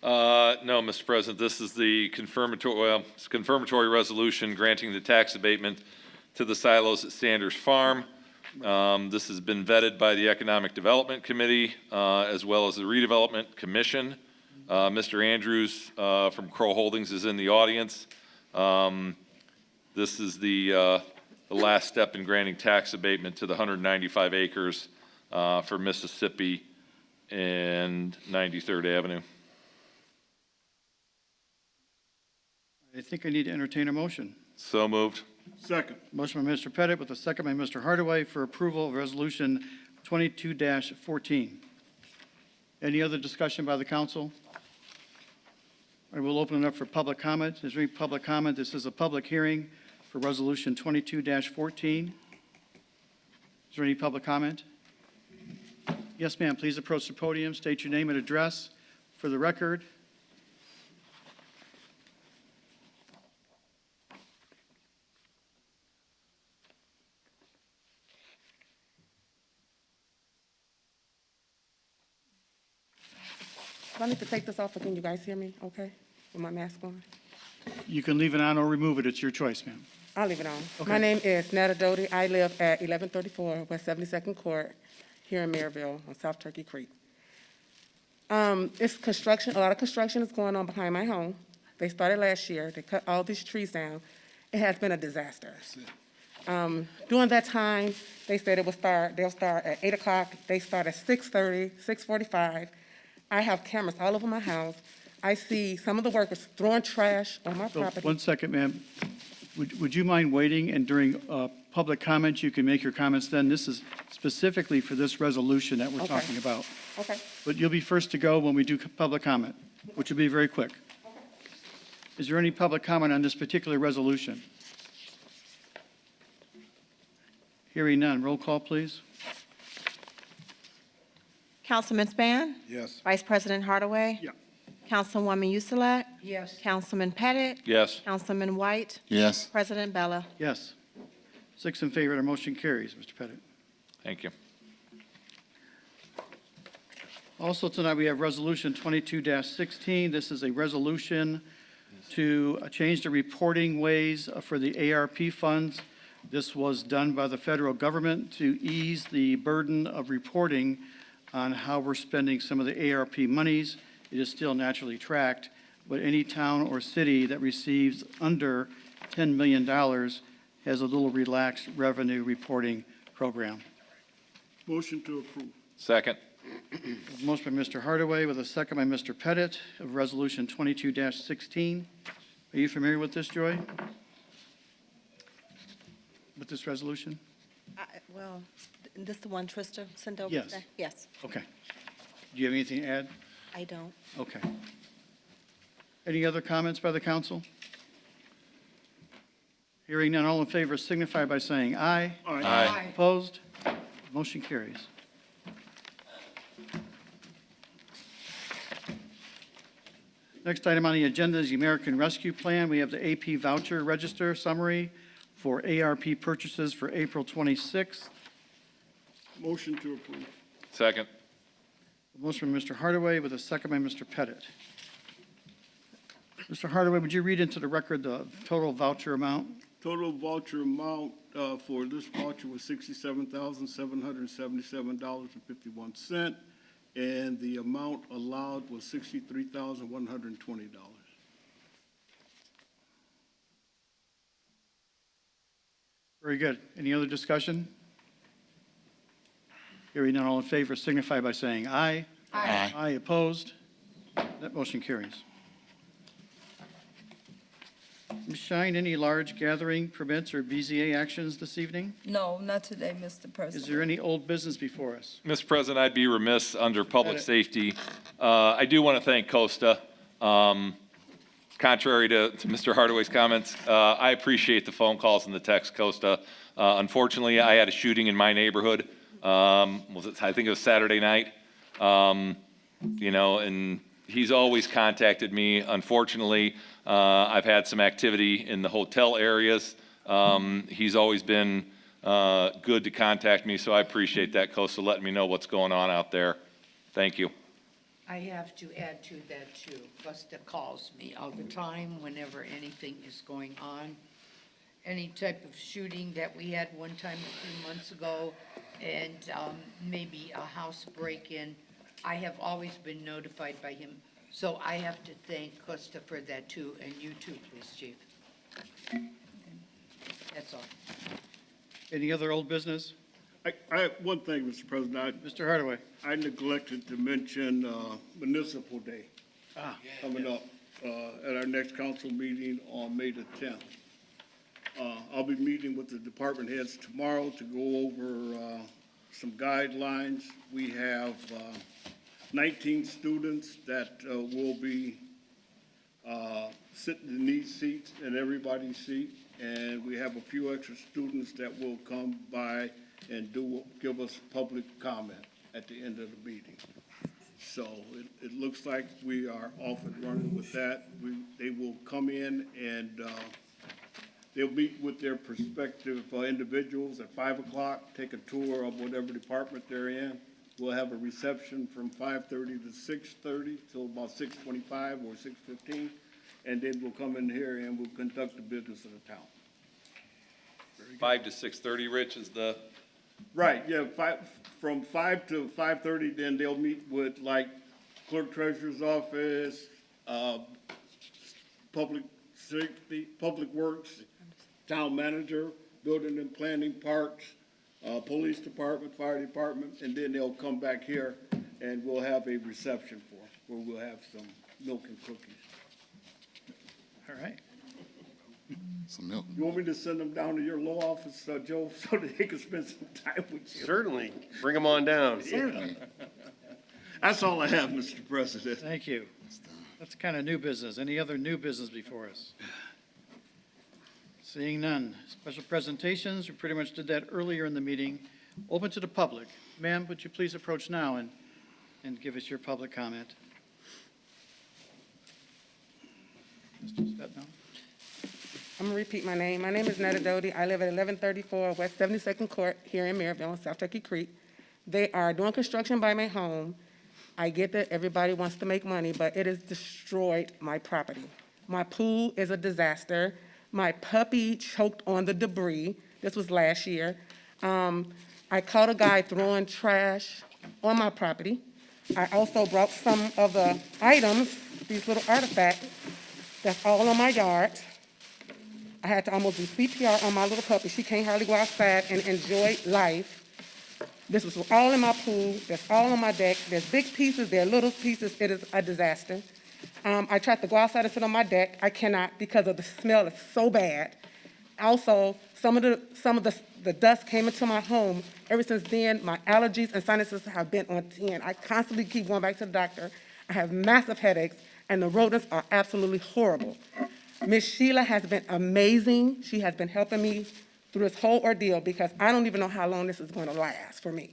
Speaker 8: No, Mr. President, this is the confirmatory resolution granting the tax abatement to the silos at Sanders Farm. This has been vetted by the Economic Development Committee, as well as the Redevelopment Commission. Mr. Andrews, from Crow Holdings is in the audience. This is the last step in granting tax abatement to the 195 acres, for Mississippi and 93rd Avenue.
Speaker 1: I think I need to entertain a motion.
Speaker 8: So moved.
Speaker 6: Second.
Speaker 1: Motion by Mr. Pettit with a second by Mr. Hardaway for approval of Resolution 22-14. Any other discussion by the council? I will open it up for public comment. Is there any public comment? This is a public hearing for Resolution 22-14. Is there any public comment? Yes, ma'am. Please approach the podium, state your name and address for the record.
Speaker 11: Do I need to take this off, or can you guys hear me okay with my mask on?
Speaker 1: You can leave it on or remove it. It's your choice, ma'am.
Speaker 11: I'll leave it on.
Speaker 1: Okay.
Speaker 11: My name is Netta Doty. I live at 1134 West 72nd Court here in Merrillville on South Turkey Creek. It's construction, a lot of construction is going on behind my home. They started last year. They cut all these trees down. It has been a disaster. During that time, they said they'll start at 8 o'clock. They start at 6:30, 6:45. I have cameras all over my house. I see some of the workers throwing trash on my
Speaker 1: So,
Speaker 11: property.
Speaker 1: one second, ma'am. Would you mind waiting, and during public comments, you can make your comments then? This is specifically for this resolution that we're
Speaker 11: Okay.
Speaker 1: talking about.
Speaker 11: Okay.
Speaker 1: But you'll be first to go when we do public comment, which will be very quick. Is there any public comment on this particular resolution? Hearing none. Roll call, please.
Speaker 5: Councilman Span?
Speaker 6: Yes.
Speaker 5: Vice President Hardaway?
Speaker 6: Yeah.
Speaker 5: Councilwoman Yusilak?
Speaker 16: Yes.
Speaker 5: Councilman Pettit?
Speaker 8: Yes.
Speaker 5: Councilman White?
Speaker 10: Yes.
Speaker 5: President Bella?
Speaker 1: Yes. 6 in favor. Our motion carries. Mr. Pettit.
Speaker 8: Thank you.
Speaker 1: Also tonight, we have Resolution 22-16. This is a resolution to change the reporting ways for the ARP funds. This was done by the federal government to ease the burden of reporting on how we're spending some of the ARP monies. It is still naturally tracked, but any town or city that receives under $10 million has a little relaxed revenue reporting program.
Speaker 6: Motion to approve.
Speaker 8: Second.
Speaker 1: Motion by Mr. Hardaway with a second by Mr. Pettit of Resolution 22-16. Are you familiar with this, Joy? With this resolution?
Speaker 5: Well, this the one Trista sent over
Speaker 1: Yes.
Speaker 5: today? Yes,
Speaker 1: Okay. Do you have anything to add?
Speaker 5: I don't.
Speaker 1: Okay. Any other comments by the council? Hearing none, all in favor signify by saying aye.
Speaker 8: Aye.
Speaker 1: Opposed? Motion carries. Next item on the agenda is the American Rescue Plan. We have the AP voucher register summary for ARP purchases for April 26th.
Speaker 6: Motion to approve.
Speaker 8: Second.
Speaker 1: Motion by Mr. Hardaway with a second by Mr. Pettit. Mr. Hardaway, would you read into the record the total voucher amount?
Speaker 6: Total voucher amount for this voucher was $67,777.51, and the amount allowed was $63,120.
Speaker 1: Very good. Any other discussion? Hearing none, all in favor signify by saying aye.
Speaker 10: Aye.
Speaker 1: Aye, opposed? That motion carries. Ms. Shine, any large gathering permits or BZA actions this evening?
Speaker 2: No, not today, Mr.
Speaker 1: Is
Speaker 2: President.
Speaker 1: there any old business before us?
Speaker 8: Mr. President, I'd be remiss under public
Speaker 1: Edit.
Speaker 8: safety. I do want to thank Costa. Contrary to Mr. Hardaway's comments, I appreciate the phone calls and the text, Costa. Unfortunately, I had a shooting in my neighborhood. I think it was Saturday night. And he's always contacted me. Unfortunately, I've had some activity in the hotel areas. He's always been good to contact me, so I appreciate that, Costa, letting me know what's going on out there. Thank you.
Speaker 16: I have to add to that too. Busta calls me all the time whenever anything is going on. Any type of shooting that we had one time a few months ago, and maybe a house break-in, I have always been notified by him. So I have to thank Costa for that too, and you too, please, Chief. That's all.
Speaker 1: Any other old business?
Speaker 6: I have one thing, Mr. President.
Speaker 1: Mr. Hardaway.
Speaker 6: I neglected to mention Municipal Day coming up at our next council meeting on May the 10th. I'll be meeting with the department heads tomorrow to go over some guidelines. We have 19 students that will be sitting in these seats, in everybody's seat, and we have a few extra students that will come by and give us public comment at the end of the meeting. So it looks like we are off and running with that. They will come in and they'll meet with their prospective individuals at 5 o'clock, take a tour of whatever department they're in. We'll have a reception from 5:30 to 6:30 till about 6:25 or 6:15, and then we'll come in here and we'll conduct the business of the town.
Speaker 8: 5 to 6:30, Rich, is the...
Speaker 6: Right, yeah, from 5 to 5:30, then they'll meet with like clerk treasurer's office, public safety, public works, town manager, building and planning, parks, police department, fire department, and then they'll come back here and we'll have a reception for them, where we'll have some milk and cookies.
Speaker 1: All right.
Speaker 10: Some milk.
Speaker 6: You want me to send them down to your law office, Joe, so that they can spend some time with you?
Speaker 7: Certainly. Bring them on down.
Speaker 6: Certainly. That's all I have, Mr. President.
Speaker 1: Thank you. That's kind of new business. Any other new business before us? Seeing none. Special presentations, we pretty much did that earlier in the meeting. Open to the public. Ma'am, would you please approach now and give us your public comment? Mr. Spetno?
Speaker 11: I'm gonna repeat my name. My name is Netta Doty. I live at 1134 West 72nd Court here in Merrillville, on South Turkey Creek. They are doing construction by my home. I get that everybody wants to make money, but it has destroyed my property. My pool is a disaster. My puppy choked on the debris. This was last year. I caught a guy throwing trash on my property. I also brought some of the items, these little artifacts, that's all on my yard. I had to almost do CPR on my little puppy. She can't hardly go outside and enjoy life. This was all in my pool. That's all on my deck. There's big pieces, there are little pieces. It is a disaster. I tried to go outside and sit on my deck. I cannot because of the smell is so bad. Also, some of the dust came into my home. Ever since then, my allergies and sinuses have been on 10. I constantly keep going back to the doctor. I have massive headaches, and the rodents are absolutely horrible. Miss Sheila has been amazing. She has been helping me through this whole ordeal because I don't even know how long this is going to last for me.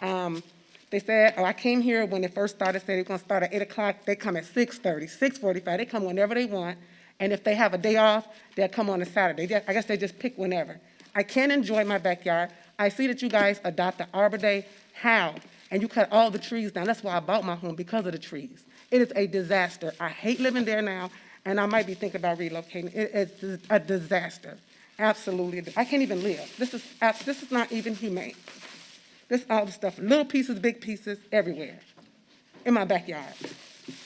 Speaker 11: They said, I came here when they first started, said they were going to start at 8 o'clock. They come at 6:30, 6:45. They come whenever they want. And if they have a day off, they'll come on a Saturday. I guess they just pick whenever. I can't enjoy my backyard. I see that you guys adopted Arbor Day. How? And you cut all the trees down. That's why I bought my home, because of the trees. It is a disaster. I hate living there now, and I might be thinking about relocating. It is a disaster. Absolutely. I can't even live. This is not even humane. This all the stuff, little pieces, big pieces, everywhere. In my backyard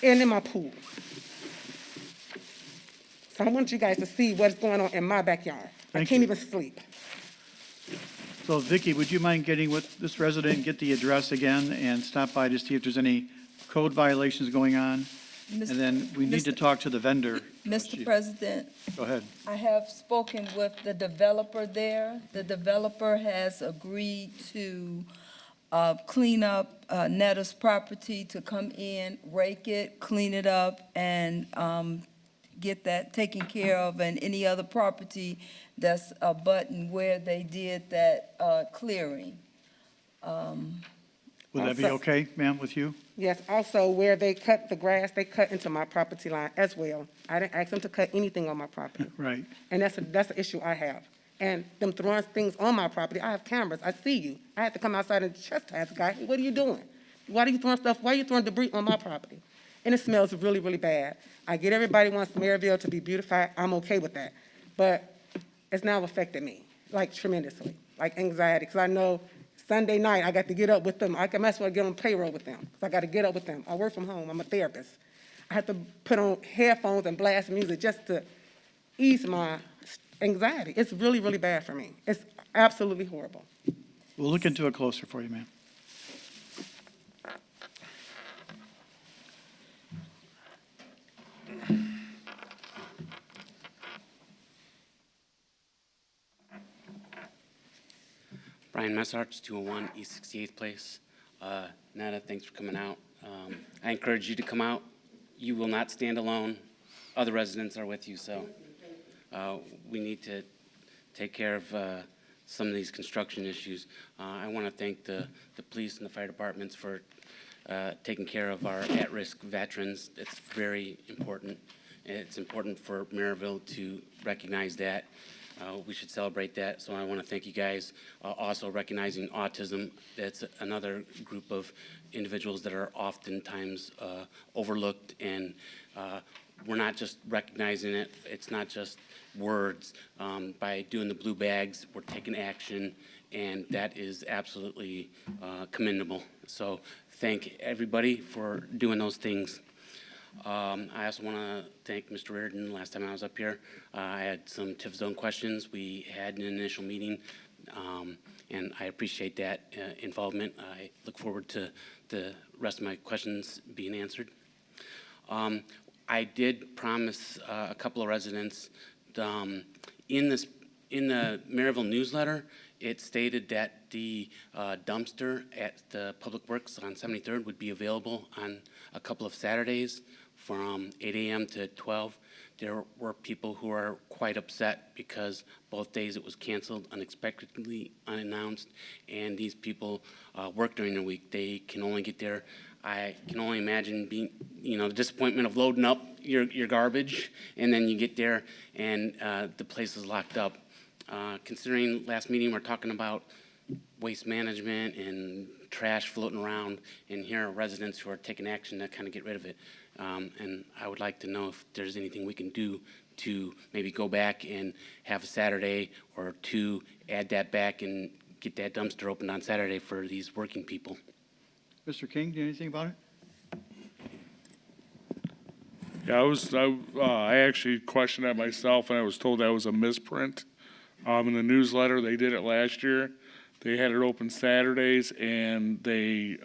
Speaker 11: and in my pool. So I want you guys to see what's going on in my backyard. I can't even sleep.
Speaker 1: So Vicki, would you mind getting with this resident, get the address again, and stop by to see if there's any code violations going on? And then we need to talk to the vendor.
Speaker 2: Mr. President,
Speaker 1: Go ahead.
Speaker 2: I have spoken with the developer there. The developer has agreed to clean up Netta's property, to come in, rake it, clean it up, and get that taken care of, and any other property that's abutting where they did that clearing.
Speaker 1: Would that be okay, ma'am, with you?
Speaker 11: Yes, also where they cut the grass, they cut into my property line as well. I didn't ask them to cut anything on my property.
Speaker 1: Right.
Speaker 11: And that's an issue I have. And them throwing things on my property, I have cameras, I see you. I had to come outside and chastise the guy. Hey, what are you doing? Why are you throwing debris on my property? And it smells really, really bad. I get everybody wants Merrillville to be beautified. I'm okay with that. But it's now affected me, like tremendously, like anxiety, because I know Sunday night I got to get up with them. I can mess with get on payroll with them, because I got to get up with them. I work from home. I'm a therapist. I have to put on headphones and blast music just to ease my anxiety. It's really, really bad for me. It's absolutely horrible.
Speaker 1: We'll look into it closer for you, ma'am.
Speaker 12: Brian Messarts, 201 East 68th Place. Nada, thanks for coming out. I encourage you to come out. You will not stand alone. Other residents are with you, so we need to take care of some of these construction issues. I want to thank the police and the fire departments for taking care of our at-risk veterans. It's very important. It's important for Merrillville to recognize that. We should celebrate that, so I want to thank you guys. Also recognizing autism, that's another group of individuals that are oftentimes overlooked, and we're not just recognizing it, it's not just words. By doing the blue bags, we're taking action, and that is absolutely commendable. So thank everybody for doing those things. I also want to thank Mr. Reardon. Last time I was up here, I had some TIF zone questions. We had an initial meeting, and I appreciate that involvement. I look forward to the rest of my questions being answered. I did promise a couple of residents in the Merrillville newsletter. It stated that the dumpster at the Public Works on 73rd would be available on a couple of Saturdays from 8 a.m. to 12. There were people who are quite upset because both days it was canceled unexpectedly, unannounced, and these people work during the week. They can only get there. I can only imagine being, the disappointment of loading up your garbage, and then you get there and the place is locked up. Considering last meeting we're talking about waste management and trash floating around, and here are residents who are taking action to kind of get rid of it. And I would like to know if there's anything we can do to maybe go back and have a Saturday or two, add that back and get that dumpster opened on Saturday for these working people.
Speaker 1: Mr. King, do you know anything about it?
Speaker 9: Yeah, I actually questioned that myself, and I was told that was a misprint. In the newsletter, they did it last year. They had it open Saturdays, and they,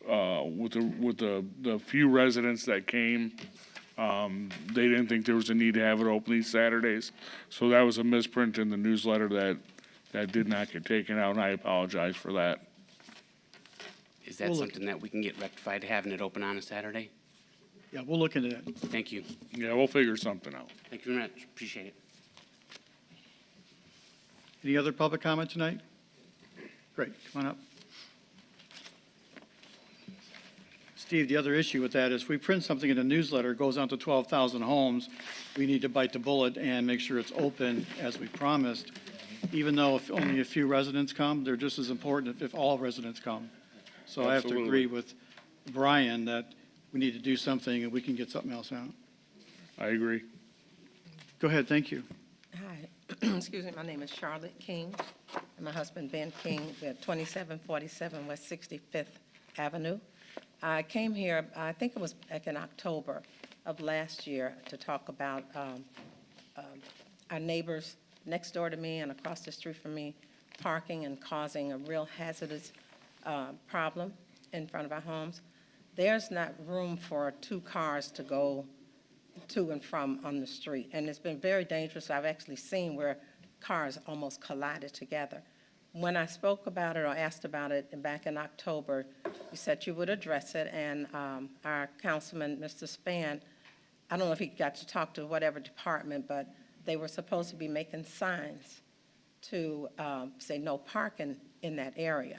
Speaker 9: with the few residents that came, they didn't think there was a need to have it open these Saturdays. So that was a misprint in the newsletter that did not get taken out, and I apologize for that.
Speaker 12: Is that something that we can get rectified, having it open on a Saturday?
Speaker 1: Yeah, we'll look into that.
Speaker 12: Thank you.
Speaker 9: Yeah, we'll figure something out.
Speaker 12: Thank you very much. Appreciate it.
Speaker 1: Any other public comment tonight? Great, come on up. Steve, the other issue with that is if we print something in a newsletter, it goes out to 12,000 homes, we need to bite the bullet and make sure it's open as we promised. Even though if only a few residents come, they're just as important if all residents come. So I have to
Speaker 9: Absolutely.
Speaker 1: agree with Brian that we need to do something and we can get something else out.
Speaker 9: I agree.
Speaker 1: Go ahead, thank you.
Speaker 13: Hi, excuse me, my name is Charlotte King, and my husband Ben King. We're at 2747 West 65th Avenue. I came here, I think it was back in October of last year, to talk about our neighbors next door to me and across the street from me parking and causing a real hazardous problem in front of our homes. There's not room for two cars to go to and from on the street, and it's been very dangerous. I've actually seen where cars almost collided together. When I spoke about it or asked about it back in October, you said you would address it, and our councilman, Mr. Spann, I don't know if he got to talk to whatever department, but they were supposed to be making signs to say no parking in that area.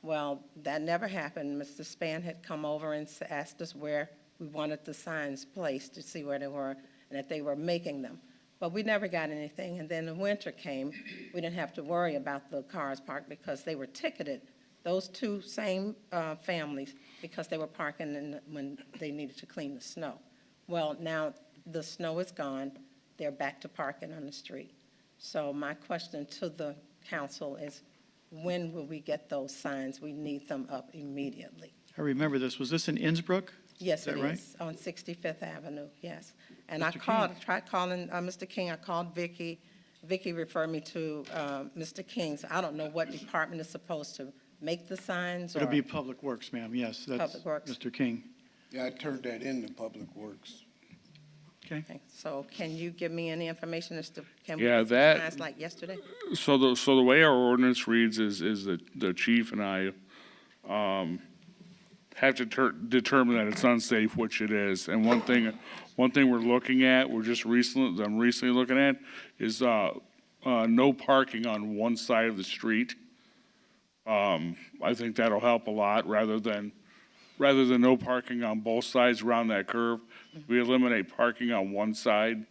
Speaker 13: Well, that never happened. Mr. Spann had come over and asked us where we wanted the signs placed to see where they were and that they were making them. But we never got anything, and then the winter came. We didn't have to worry about the cars parked because they were ticketed, those two same families, because they were parking when they needed to clean the snow. Well, now the snow is gone. They're back to parking on the street. So my question to the council is, when will we get those signs? We need them up immediately.
Speaker 1: I remember this. Was this in Innsbrook?
Speaker 13: Yes,
Speaker 1: Is that
Speaker 13: it
Speaker 1: right?
Speaker 13: is, on 65th Avenue, yes. And
Speaker 1: Mr.
Speaker 13: I tried calling Mr. King, I called Vicky. Vicky referred me to Mr. King, so I don't know what department is supposed to make the signs or.
Speaker 1: It'll be Public Works, ma'am, yes. That's
Speaker 13: Public Works.
Speaker 1: Mr. King.
Speaker 3: Yeah, I turned that into Public Works.
Speaker 1: Okay.
Speaker 13: So can you give me any information as to, can we
Speaker 9: Yeah,
Speaker 13: get some
Speaker 9: that-
Speaker 13: signs like yesterday?
Speaker 9: So the way our ordinance reads is the chief and I have to determine that it's unsafe, which it is. And one thing we're looking at, I'm recently looking at, is no parking on one side of the street. I think that'll help a lot, rather than no parking on both sides around that curve. If we eliminate parking on one side,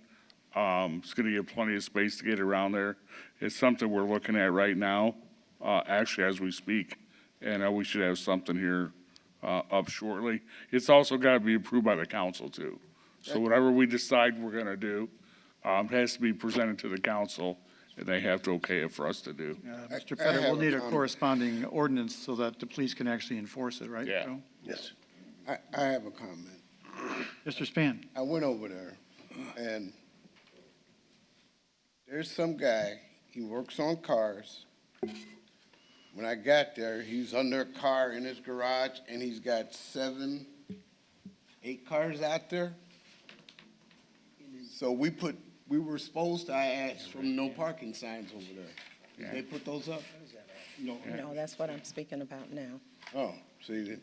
Speaker 9: it's gonna give plenty of space to get around there. It's something we're looking at right now, actually as we speak, and we should have something here up shortly. It's also gotta be approved by the council too. So whatever we decide we're gonna do, has to be presented to the council, and they have to okay it for us to do.
Speaker 1: Mr.
Speaker 3: I
Speaker 1: Petter,
Speaker 3: have
Speaker 1: we'll
Speaker 3: a
Speaker 1: need a
Speaker 3: comment.
Speaker 1: corresponding ordinance so that the police can actually enforce it, right?
Speaker 9: Yeah.
Speaker 1: Joe?
Speaker 7: Yes.
Speaker 3: I have a comment.
Speaker 1: Mr. Spann?
Speaker 3: I went over there, and there's some guy, he works on cars. When I got there, he's under a car in his garage, and he's got 7, 8 cars out there. So we were supposed to, I asked for no parking signs over there. Did they put those up? No.
Speaker 13: No, that's what I'm speaking about now.
Speaker 3: Oh, see,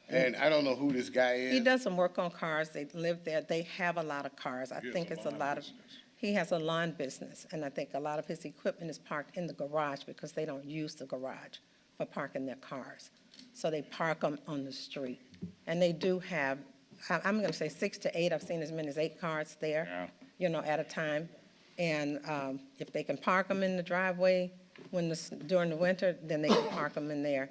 Speaker 3: and I don't know who this guy is.
Speaker 13: He doesn't work on cars. They live there. They have a lot of cars. I think it's a lot of, he has a lawn business, and I think a lot of his equipment is parked in the garage because they don't use the garage for parking their cars. So they park them on the street. And they do have, I'm going to say 6 to 8. I've seen as many as 8 cars there,
Speaker 9: Yeah.
Speaker 13: at a time. And if they can park them in the driveway, during the winter, then they can park them in there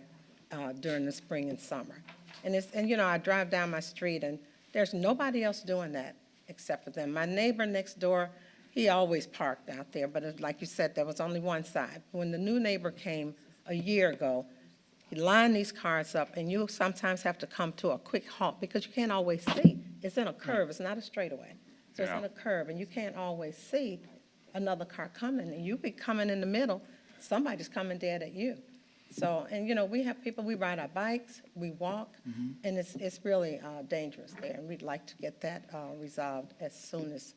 Speaker 13: during the spring and summer. And you know, I drive down my street, and there's nobody else doing that except for them. My neighbor next door, he always parked out there, but like you said, there was only one side. When the new neighbor came a year ago, he lined these cars up, and you sometimes have to come to a quick halt because you can't always see. It's in a curve, it's not a straightaway. So it's in a curve, and you can't always see another car coming, and you be coming in the middle, somebody's coming dead at you. So, and you know, we have people, we ride our bikes, we walk, and it's really dangerous there, and we'd like to get that resolved as soon as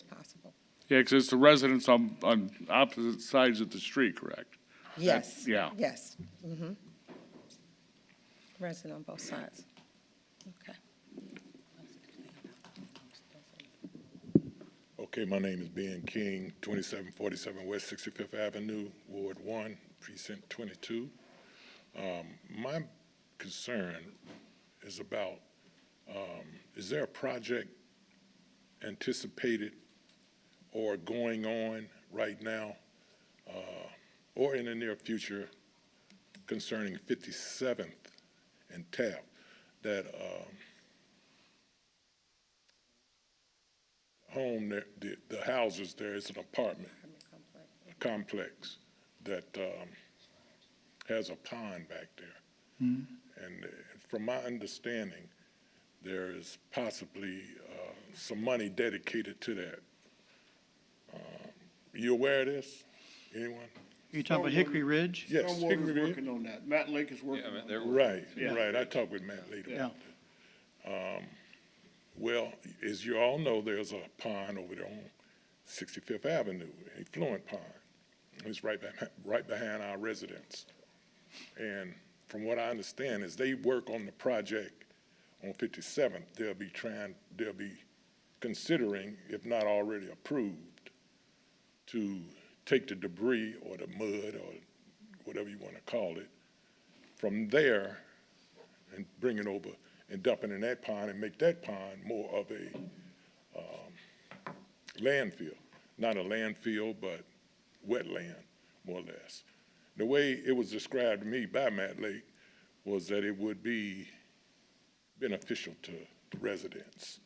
Speaker 13: possible.
Speaker 9: Yeah, because it's the residents on opposite sides of the street, correct?
Speaker 13: Yes.
Speaker 9: Yeah.
Speaker 13: Yes. Mm-hmm. Resident on both sides. Okay.
Speaker 15: Okay, my name is Ben King, 2747 West 65th Avenue, Ward 1, Precinct 22. My concern is about, is there a project anticipated or going on right now or in the near future concerning 57th and Taft that home, the houses there is an apartment complex that has a pond back there. And from my understanding, there is possibly some money dedicated to that. You aware of this? Anyone?
Speaker 1: You talking about Hickory Ridge?
Speaker 15: Yes,
Speaker 6: Stormwater's
Speaker 15: Hickory Ridge.
Speaker 6: working on that. Matt Lake is working on that.
Speaker 15: Right,
Speaker 6: Yeah.
Speaker 15: right. I talked with Matt later
Speaker 1: Yeah.
Speaker 15: about that. Well, as you all know, there's a pond over there on 65th Avenue, a fluent pond. It's right behind our residence. And from what I understand, as they work on the project on 57th, they'll be considering, if not already approved, to take the debris or the mud or whatever you want to call it from there and bring it over and dump it in that pond and make that pond more of a landfill. Not a landfill, but wetland, more or less. The way it was described to me by Matt Lake was that it would be beneficial to the residents,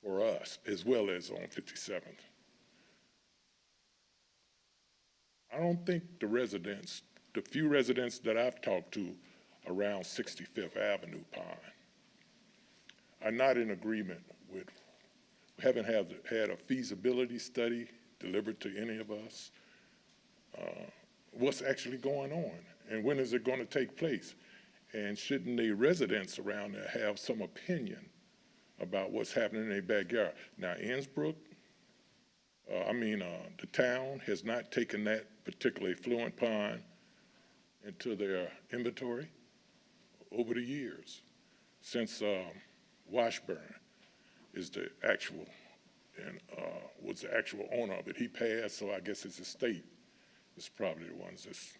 Speaker 15: for us, as well as on 57th. I don't think the residents, the few residents that I've talked to around 65th Avenue Pond are not in agreement with, haven't had a feasibility study delivered to any of us. What's actually going on and when is it going to take place? And shouldn't the residents around there have some opinion about what's happening in their backyard? Now, Innsbrook, the town has not taken that particular effluent pond into their inventory over the years. Since Washburn is the actual, and was the actual owner of it. He passed, so I guess his estate is probably the ones that's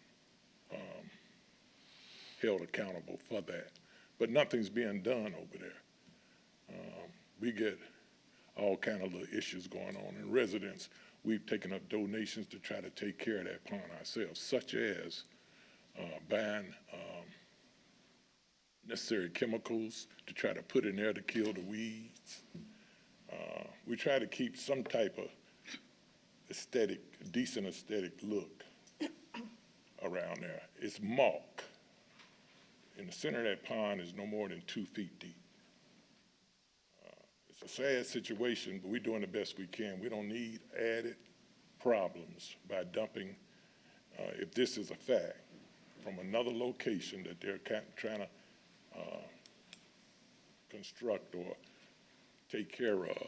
Speaker 15: held accountable for that. But nothing's being done over there. We get all kind of little issues going on. And residents, we've taken up donations to try to take care of that pond ourselves, such as buying necessary chemicals to try to put in there to kill the weeds. We try to keep some type of decent aesthetic look around there. It's muck. In the center of that pond is no more than 2 feet deep. It's a sad situation, but we're doing the best we can. We don't need added problems by dumping, if this is a fact, from another location that they're trying to construct or take care of,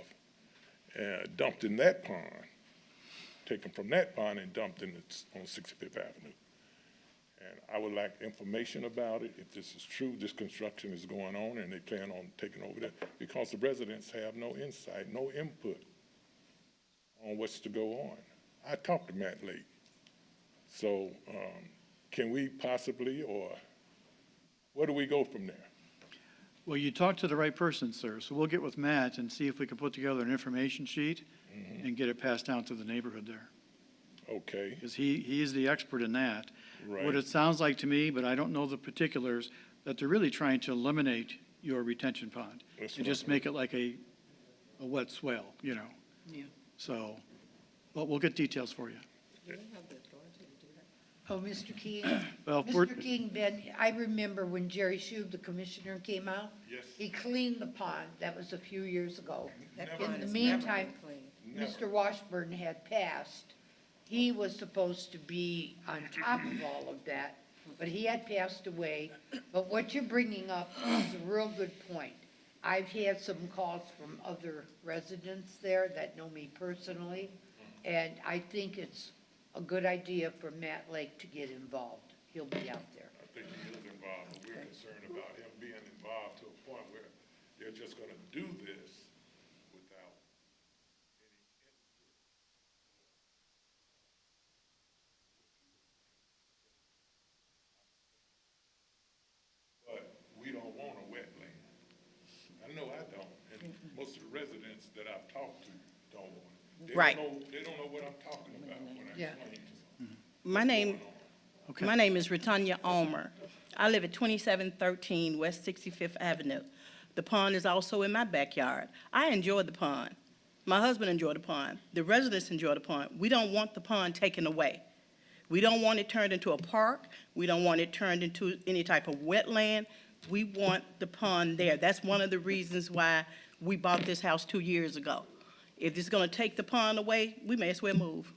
Speaker 15: dumped in that pond, taken from that pond and dumped on 65th Avenue. And I would like information about it. If this is true, this construction is going on and they plan on taking over that, because the residents have no insight, no input on what's to go on. I talked to Matt Lake. So can we possibly, or where do we go from there?
Speaker 1: Well, you talked to the right person, sir, so we'll get with Matt and see if we can put together an information sheet and get it passed down to the neighborhood there.
Speaker 15: Okay,
Speaker 1: because he is the expert in that. What
Speaker 15: right.
Speaker 1: it sounds like to me, but I don't know the particulars, that they're really trying to eliminate your retention pond
Speaker 15: That's
Speaker 1: and
Speaker 15: what I
Speaker 1: just make it like a wet swale, you know?
Speaker 16: Yeah.
Speaker 1: So, but we'll get details for you.
Speaker 16: Oh, Mr. King?
Speaker 1: Well, we're-
Speaker 16: Mr. King, Ben, I remember when Jerry Shube, the commissioner, came out.
Speaker 15: Yes.
Speaker 16: He cleaned the pond. That was a few years ago.
Speaker 13: That
Speaker 16: In
Speaker 13: pond
Speaker 16: the
Speaker 13: is
Speaker 16: meantime,
Speaker 13: never clean.
Speaker 16: Mr. Washburn had passed. He was supposed to be on top of all of that, but he had passed away. But what you're bringing up is a real good point. I've had some calls from other residents there that know me personally, and I think it's a good idea for Matt Lake to get involved. He'll be out there.
Speaker 15: I think he is involved, but we're concerned about him being involved to a point where they're just gonna do this without any input. But we don't want a wetland. I know I don't, and most of the residents that I've talked to don't want it.
Speaker 5: Right.
Speaker 15: They don't know what I'm talking about when I
Speaker 16: Yeah.
Speaker 15: explain to them.
Speaker 5: My name,
Speaker 1: Okay.
Speaker 5: my name is Retanya Omer. I live at 2713 West 65th Avenue. The pond is also in my backyard. I enjoy the pond. My husband enjoyed the pond. The residents enjoy the pond. We don't want the pond taken away. We don't want it turned into a park. We don't want it turned into any type of wetland. We want the pond there. That's one of the reasons why we bought this house 2 years ago. If it's gonna take the pond away, we may as well move.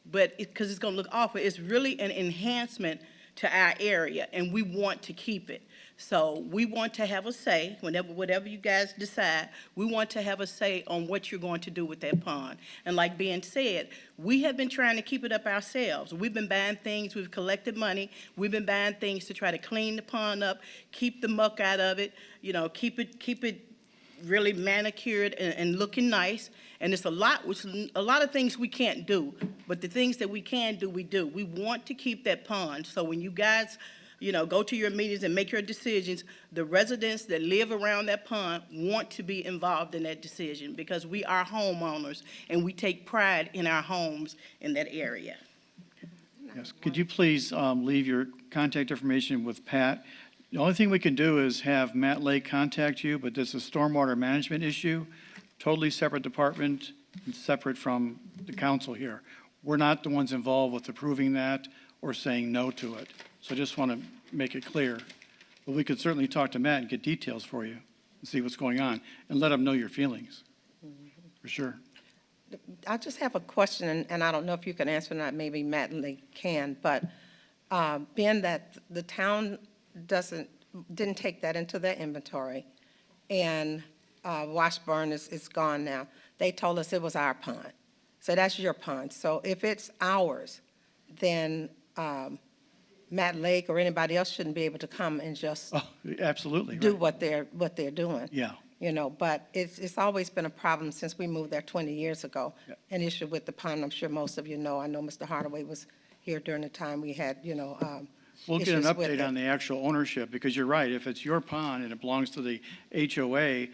Speaker 5: But because it's gonna look awful, it's really an enhancement to our area, and we want to keep it. So we want to have a say, whatever you guys decide, we want to have a say on what you're going to do with that pond. And like Ben said, we have been trying to keep it up ourselves. We've been buying things, we've collected money, we've been buying things to try to clean the pond up, keep the muck out of it, you know, keep it really manicured and looking nice. And it's a lot of things we can't do, but the things that we can do, we do. We want to keep that pond. So when you guys, you know, go to your meetings and make your decisions, the residents that live around that pond want to be involved in that decision because we are homeowners and we take pride in our homes in that area.
Speaker 1: Yes, could you please leave your contact information with Pat? The only thing we can do is have Matt Lake contact you, but this is a stormwater management issue, totally separate department, and separate from the council here. We're not the ones involved with approving that or saying no to it. So I just want to make it clear. But we could certainly talk to Matt and get details for you and see what's going on and let him know your feelings, for sure.
Speaker 13: I just have a question, and I don't know if you can answer or not, maybe Matt Lake can, but being that the town didn't take that into their inventory, and Washburn is gone now, they told us it was our pond. So that's your pond. So if it's ours, then Matt Lake or anybody else shouldn't be able to come and just
Speaker 1: Oh, absolutely.
Speaker 13: do
Speaker 1: right.
Speaker 13: what they're doing.
Speaker 1: Yeah.
Speaker 13: You know, but it's always been a problem since we moved there 20 years ago.
Speaker 1: Yeah.
Speaker 13: An issue with the pond, I'm sure most of you know. I know Mr. Hardaway was here during the time we had, you know,
Speaker 1: We'll get an
Speaker 13: issues with
Speaker 1: update
Speaker 13: it.
Speaker 1: on the actual ownership, because you're right, if it's your pond and it belongs to the HOA,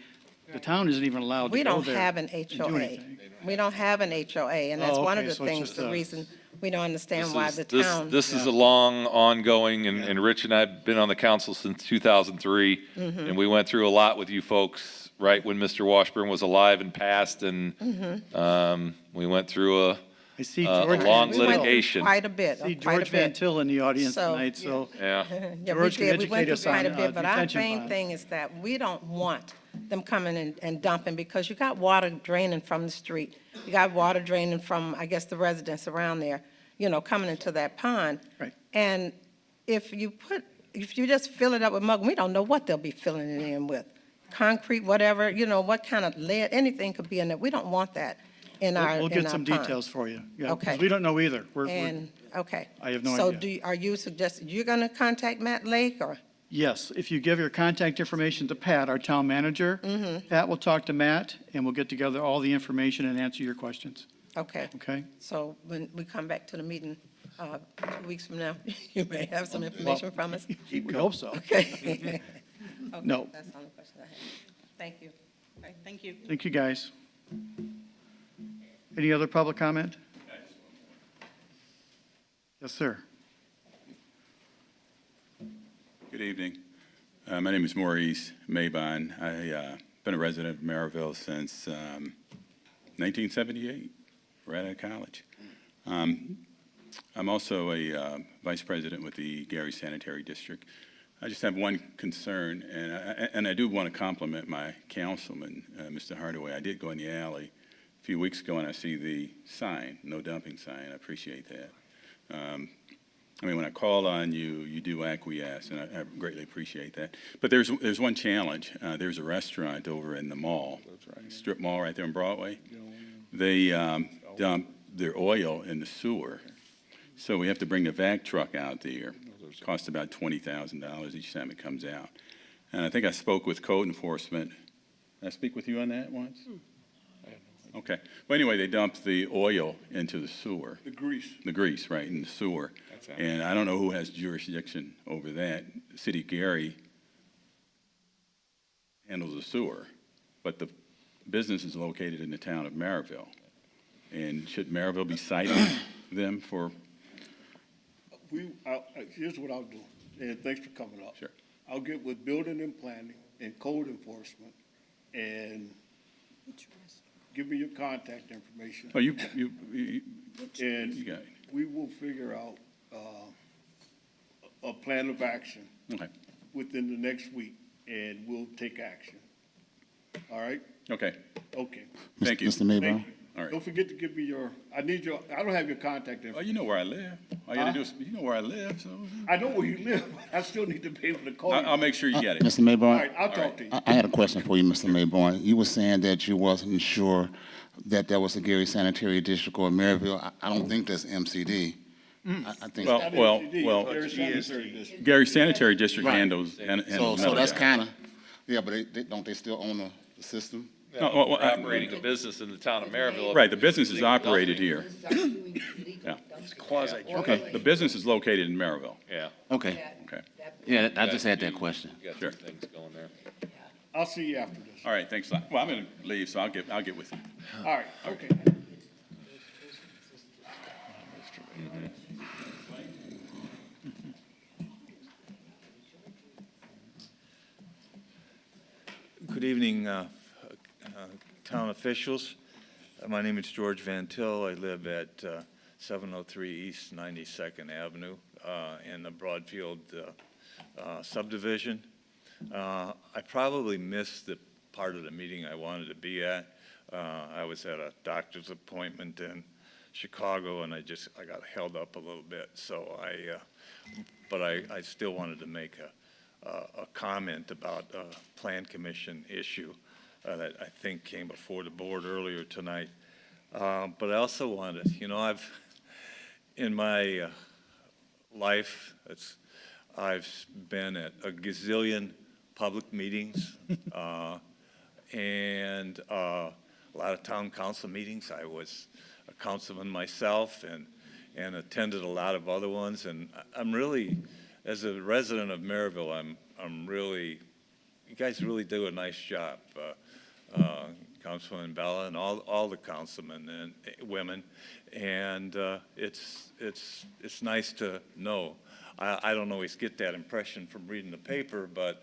Speaker 1: the town isn't even allowed to
Speaker 13: We
Speaker 1: go
Speaker 13: don't
Speaker 1: there
Speaker 13: have an
Speaker 1: and do
Speaker 13: HOA.
Speaker 1: anything.
Speaker 13: We don't have an HOA, and that's
Speaker 1: Oh,
Speaker 13: one of
Speaker 1: okay,
Speaker 13: the
Speaker 1: so it's
Speaker 13: things,
Speaker 1: just
Speaker 13: the
Speaker 1: a-
Speaker 13: reason we don't understand
Speaker 8: This
Speaker 13: why
Speaker 8: is-
Speaker 13: the
Speaker 8: this-
Speaker 13: town.
Speaker 8: This is a long, ongoing, and Rich and I have been on the council since 2003,
Speaker 13: Mm-hmm.
Speaker 8: and we went through a lot with you folks, right, when Mr. Washburn was alive and passed, and
Speaker 13: Mm-hmm.
Speaker 8: we went through a
Speaker 1: I see
Speaker 8: a
Speaker 1: George.
Speaker 8: long
Speaker 13: We went through
Speaker 8: litigation.
Speaker 13: quite a bit,
Speaker 1: See
Speaker 13: quite a
Speaker 1: George Van
Speaker 13: bit.
Speaker 1: Til in the audience
Speaker 13: So-
Speaker 1: tonight, so
Speaker 8: Yeah.
Speaker 13: Yeah, we
Speaker 1: George can
Speaker 13: did. We went
Speaker 1: educate
Speaker 13: through
Speaker 1: us
Speaker 13: quite
Speaker 1: on
Speaker 13: a bit, but our
Speaker 1: detention
Speaker 13: main
Speaker 1: pond.
Speaker 13: thing is that we don't want them coming and dumping, because you got water draining from the street. You got water draining from, I guess, the residents around there, you know, coming into that pond.
Speaker 1: Right.
Speaker 13: And if you just fill it up with mud, we don't know what they'll be filling it in with. Concrete, whatever, you know, what kind of lead, anything could be in it. We don't want that in our,
Speaker 1: we'll
Speaker 13: in
Speaker 1: get
Speaker 13: our
Speaker 1: some
Speaker 13: pond.
Speaker 1: details for you. Yeah, 'cause
Speaker 13: Okay.
Speaker 1: we don't know either.
Speaker 13: And, okay.
Speaker 1: I have no
Speaker 13: So
Speaker 1: idea.
Speaker 13: are you suggesting, you're going to contact Matt Lake, or?
Speaker 1: Yes, if you give your contact information to Pat, our town manager,
Speaker 13: Mm-hmm.
Speaker 1: Pat will talk to Matt, and we'll get together all the information and answer your questions,
Speaker 13: Okay.
Speaker 1: okay?
Speaker 13: So when we come back to the meeting 2 weeks from now, you may have some information from us?
Speaker 1: We hope so.
Speaker 13: Okay. Okay,
Speaker 1: No.
Speaker 13: that's all the questions I have. Thank you.
Speaker 5: Okay, thank you.
Speaker 1: Thank you, guys. Any other public comment? Yes, sir.
Speaker 4: Good evening. My name is Maurice Maybon. I've been a resident of Merrillville since 1978, right out of college. I'm also a vice president with the Gary Sanitary District. I just have one concern, and I do want to compliment my councilman, Mr. Hardaway. I did go in the alley a few weeks ago, and I see the sign, no dumping sign. I appreciate that. I mean, when I call on you, you do acquiesce, and I greatly appreciate that. But there's one challenge. There's a restaurant over in the mall, strip mall right there in Broadway. They dump their oil in the sewer. So we have to bring the vac truck out there. It costs about $20,000 each time it comes out. And I think I spoke with code enforcement. Did I speak with you on that once? Okay. Well, anyway, they dumped the oil into the sewer.
Speaker 6: The grease.
Speaker 4: The grease, right, in the sewer. And I don't know who has jurisdiction over that. City of Gary handles the sewer, but the business is located in the town of Merrillville. And should Merrillville be citing them for?
Speaker 6: Here's what I'll do, and thanks for coming up.
Speaker 4: Sure.
Speaker 6: I'll get with building and planning and code enforcement, and give me your contact information.
Speaker 4: Oh, you
Speaker 6: And
Speaker 4: got it.
Speaker 6: we will figure out a plan of action
Speaker 4: Okay.
Speaker 6: within the next week, and we'll take action. All right?
Speaker 4: Okay.
Speaker 6: Okay.
Speaker 4: Thank you.
Speaker 10: Mr. Maybon?
Speaker 6: Thank you.
Speaker 4: All right.
Speaker 6: Don't forget to give me I don't have your contact information.
Speaker 4: Oh, you know where I live. All you gotta do is, you know where I live, so.
Speaker 6: I know where you live, but I still need to be able to call you.
Speaker 4: I'll make sure you get it.
Speaker 10: Mr. Maybon?
Speaker 6: All right, I'll talk to you.
Speaker 10: I had a question for you, Mr. Maybon. You were saying that you wasn't sure that that was the Gary Sanitary District or Merrillville. I don't think that's MCD. I think.
Speaker 4: Well, Gary Sanitary District
Speaker 10: Right.
Speaker 4: handles.
Speaker 10: So that's kind of, yeah, but don't they still own the system?
Speaker 8: We're operating the business in the town of Merrillville.
Speaker 4: Right, the business is operated here. Yeah.
Speaker 8: Quasi.
Speaker 4: Okay, the business is located in Merrillville.
Speaker 8: Yeah.
Speaker 10: Okay.
Speaker 4: Okay.
Speaker 10: Yeah, I just had that question.
Speaker 8: You got
Speaker 4: Sure.
Speaker 8: some things going there.
Speaker 6: I'll see you after this.
Speaker 4: All right, thanks a lot. Well, I'm gonna leave, so I'll get with you.
Speaker 6: All right, okay.
Speaker 22: Good evening, town officials. My name is George Van Til. I live at 703 East 92nd Avenue in the Broadfield subdivision. I probably missed the part of the meeting I wanted to be at. I was at a doctor's appointment in Chicago, and I got held up a little bit. So but I still wanted to make a comment about a Plan Commission issue that I think came before the board earlier tonight. But I also wanted, in my life, I've been at a gazillion public meetings and a lot of town council meetings. I was a councilman myself and attended a lot of other ones. And I'm really, as a resident of Merrillville, I'm really, you guys really do a nice job. Councilman Bella and all the councilmen and women, and it's nice to know. I don't always get that impression from reading the paper, but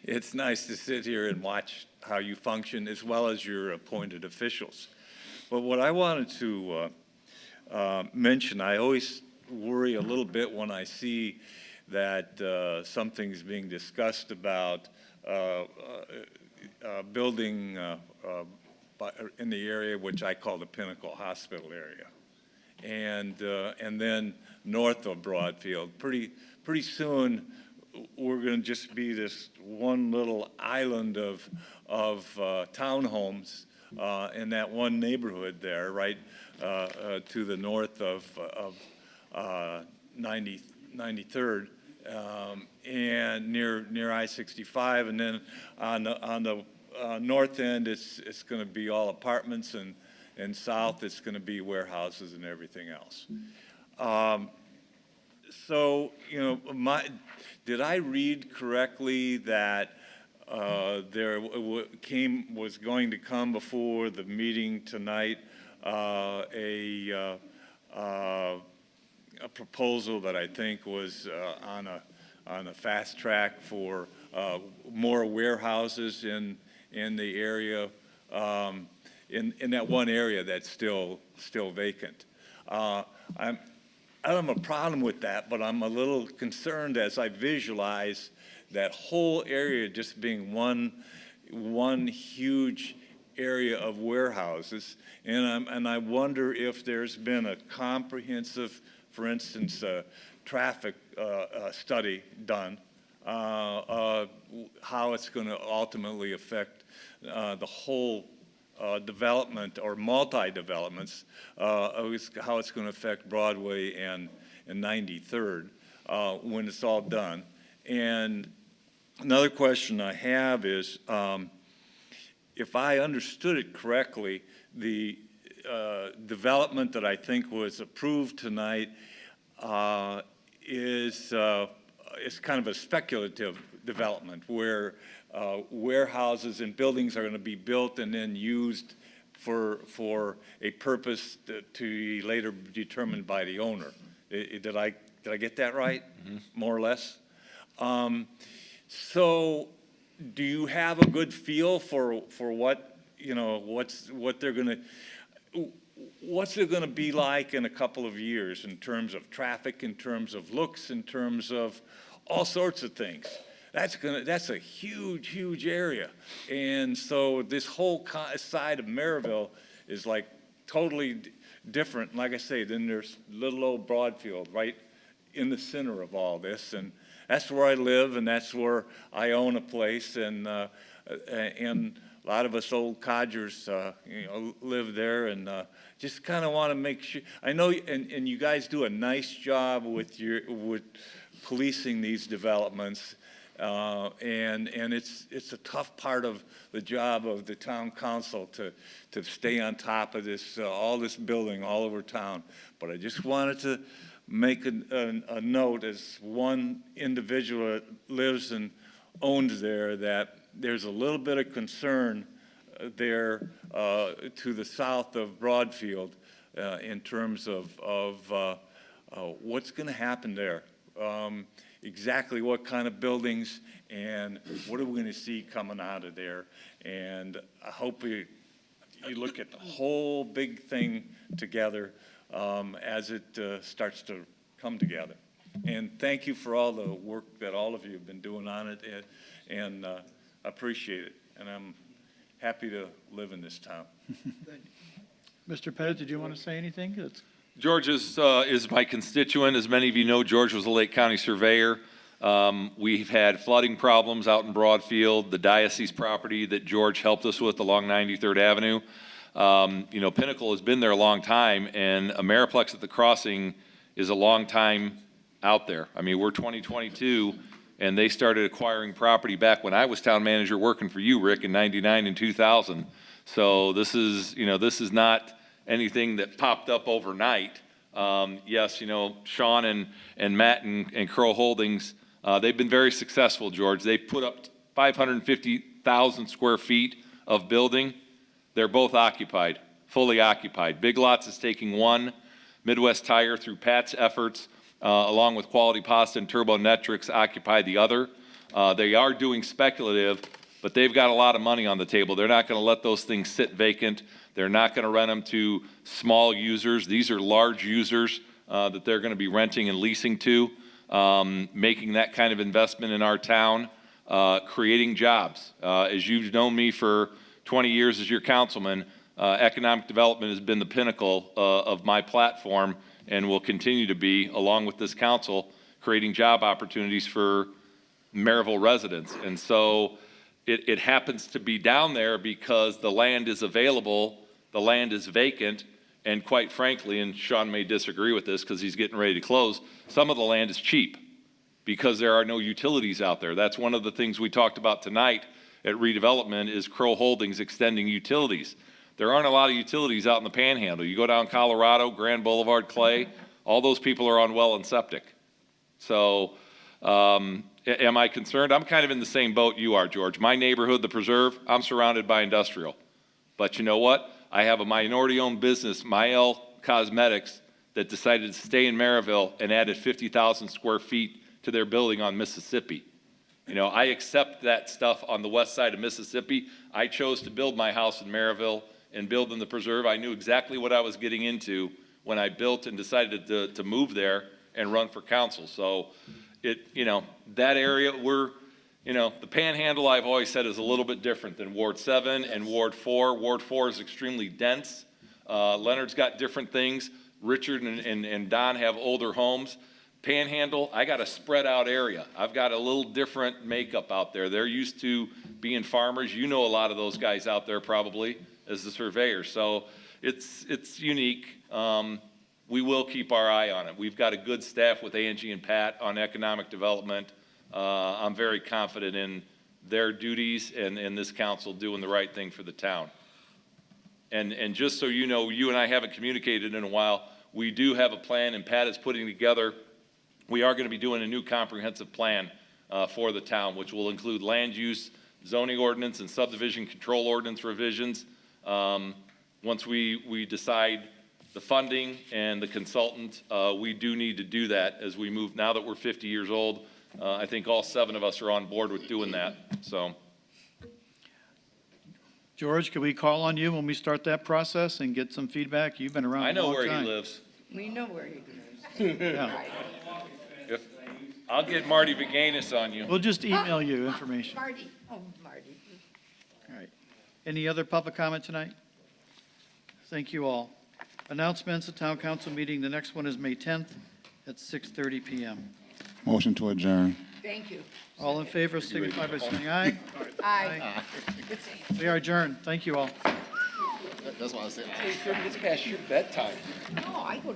Speaker 22: it's nice to sit here and watch how you function as well as your appointed officials. But what I wanted to mention, I always worry a little bit when I see that something's being discussed about building in the area which I call the Pinnacle Hospital area, and then north of Broadfield. Pretty soon, we're going to just be this one little island of townhomes in that one neighborhood there, right to the north of 93rd. And near I-65, and then on the north end, it's going to be all apartments, and south, it's going to be warehouses and everything else. So, did I read correctly that there was going to come before the meeting tonight a a proposal that I think was on a fast track for more warehouses in the area, in that one area that's still vacant. I don't have a problem with that, but I'm a little concerned as I visualize that whole area just being one huge area of warehouses. And I wonder if there's been a comprehensive, for instance, traffic study done, how it's going to ultimately affect the whole development or multi-developments, how it's going to affect Broadway and 93rd when it's all done. And another question I have is, if I understood it correctly, the development that I think was approved tonight is kind of a speculative development where warehouses and buildings are going to be built and then used for a purpose to be later determined by the owner. Did I get that right? Mm-hmm. More or less? So do you have a good feel for what, what they're going to, what's it going to be like in a couple of years in terms of traffic, in terms of looks, in terms of all sorts of things? That's a huge, huge area. And so this whole side of Merrillville is like totally different. Like I say, then there's little old Broadfield right in the center of all this. And that's where I live, and that's where I own a place. And a lot of us old codgers, live there, and just kind of want to make sure. I know, and you guys do a nice job with policing these developments. And it's a tough part of the job of the town council to stay on top of this, all this building all over town. But I just wanted to make a note as one individual that lives and owns there that there's a little bit of concern there to the south of Broadfield in terms of what's going to happen there. Exactly what kind of buildings and what are we going to see coming out of there. And I hope you look at the whole big thing together as it starts to come together. And thank you for all the work that all of you have been doing on it, and I appreciate it. And I'm happy to live in this town.
Speaker 1: Mr. Pettit, did you want to say anything?
Speaker 8: George is my constituent. As many of you know, George was a Lake County surveyor. We've had flooding problems out in Broadfield, the diocese property that George helped us with along 93rd Avenue. Pinnacle has been there a long time, and Ameriplex at the Crossing is a long time out there. I mean, we're 2022, and they started acquiring property back when I was town manager working for you, Rick, in 99 and 2000. So this is not anything that popped up overnight. Yes, Sean and Matt and Crow Holdings, they've been very successful, George. They've put up 550,000 square feet of building. They're both occupied, fully occupied. Big Lots is taking one. Midwest Tire, through Pat's efforts, along with Quality Pasta and Turbonetrics, occupy the other. They are doing speculative, but they've got a lot of money on the table. They're not going to let those things sit vacant. They're not going to rent them to small users. These are large users that they're going to be renting and leasing to, making that kind of investment in our town, creating jobs. As you've known me for 20 years as your councilman, economic development has been the pinnacle of my platform and will continue to be, along with this council, creating job opportunities for Merrillville residents. And so it happens to be down there because the land is available, the land is vacant, and quite frankly, and Sean may disagree with this because he's getting ready to close, some of the land is cheap because there are no utilities out there. That's one of the things we talked about tonight at redevelopment is Crow Holdings extending utilities. There aren't a lot of utilities out in the Panhandle. You go down Colorado, Grand Boulevard, Clay, all those people are on well and septic. So am I concerned? I'm kind of in the same boat you are, George. My neighborhood, the Preserve, I'm surrounded by industrial. But you know what? I have a minority-owned business, Mael Cosmetics, that decided to stay in Merrillville and added 50,000 square feet to their building on Mississippi. You know, I accept that stuff on the west side of Mississippi. I chose to build my house in Merrillville and build in the preserve. I knew exactly what I was getting into when I built and decided to move there and run for council. So that area, the Panhandle, I've always said, is a little bit different than Ward 7 and Ward 4. Ward 4 is extremely dense. Leonard's got different things. Richard and Don have older homes. Panhandle, I got a spread out area. I've got a little different makeup out there. They're used to being farmers. You know a lot of those guys out there probably as the surveyors. So it's unique. We will keep our eye on it. We've got a good staff with Angie and Pat on economic development. I'm very confident in their duties and this council doing the right thing for the town. And just so you know, you and I haven't communicated in a while. We do have a plan, and Pat is putting together. We are going to be doing a new comprehensive plan for the town, which will include land use, zoning ordinance, and subdivision control ordinance revisions. Once we decide the funding and the consultant, we do need to do that as we move. Now that we're 50 years old, I think all 7 of us are on board with doing that. So,
Speaker 1: George, can we call on you when we start that process and get some feedback? You've been around a long time.
Speaker 8: I know where he lives.
Speaker 16: We know where he lives.
Speaker 1: Yeah.
Speaker 8: I'll get Marty Viganis on you.
Speaker 1: We'll just email you information.
Speaker 16: Marty, oh, Marty.
Speaker 1: All right. Any other public comment tonight? Thank you all. Announcements, the town council meeting, the next one is May 10th at 6:30 PM.
Speaker 10: Motion to adjourn.
Speaker 16: Thank you.
Speaker 1: All in favor, signify by saying aye.
Speaker 16: Aye.
Speaker 1: We are adjourned. Thank you all.
Speaker 10: That's why I said.
Speaker 7: It's past your bedtime.
Speaker 16: No, I go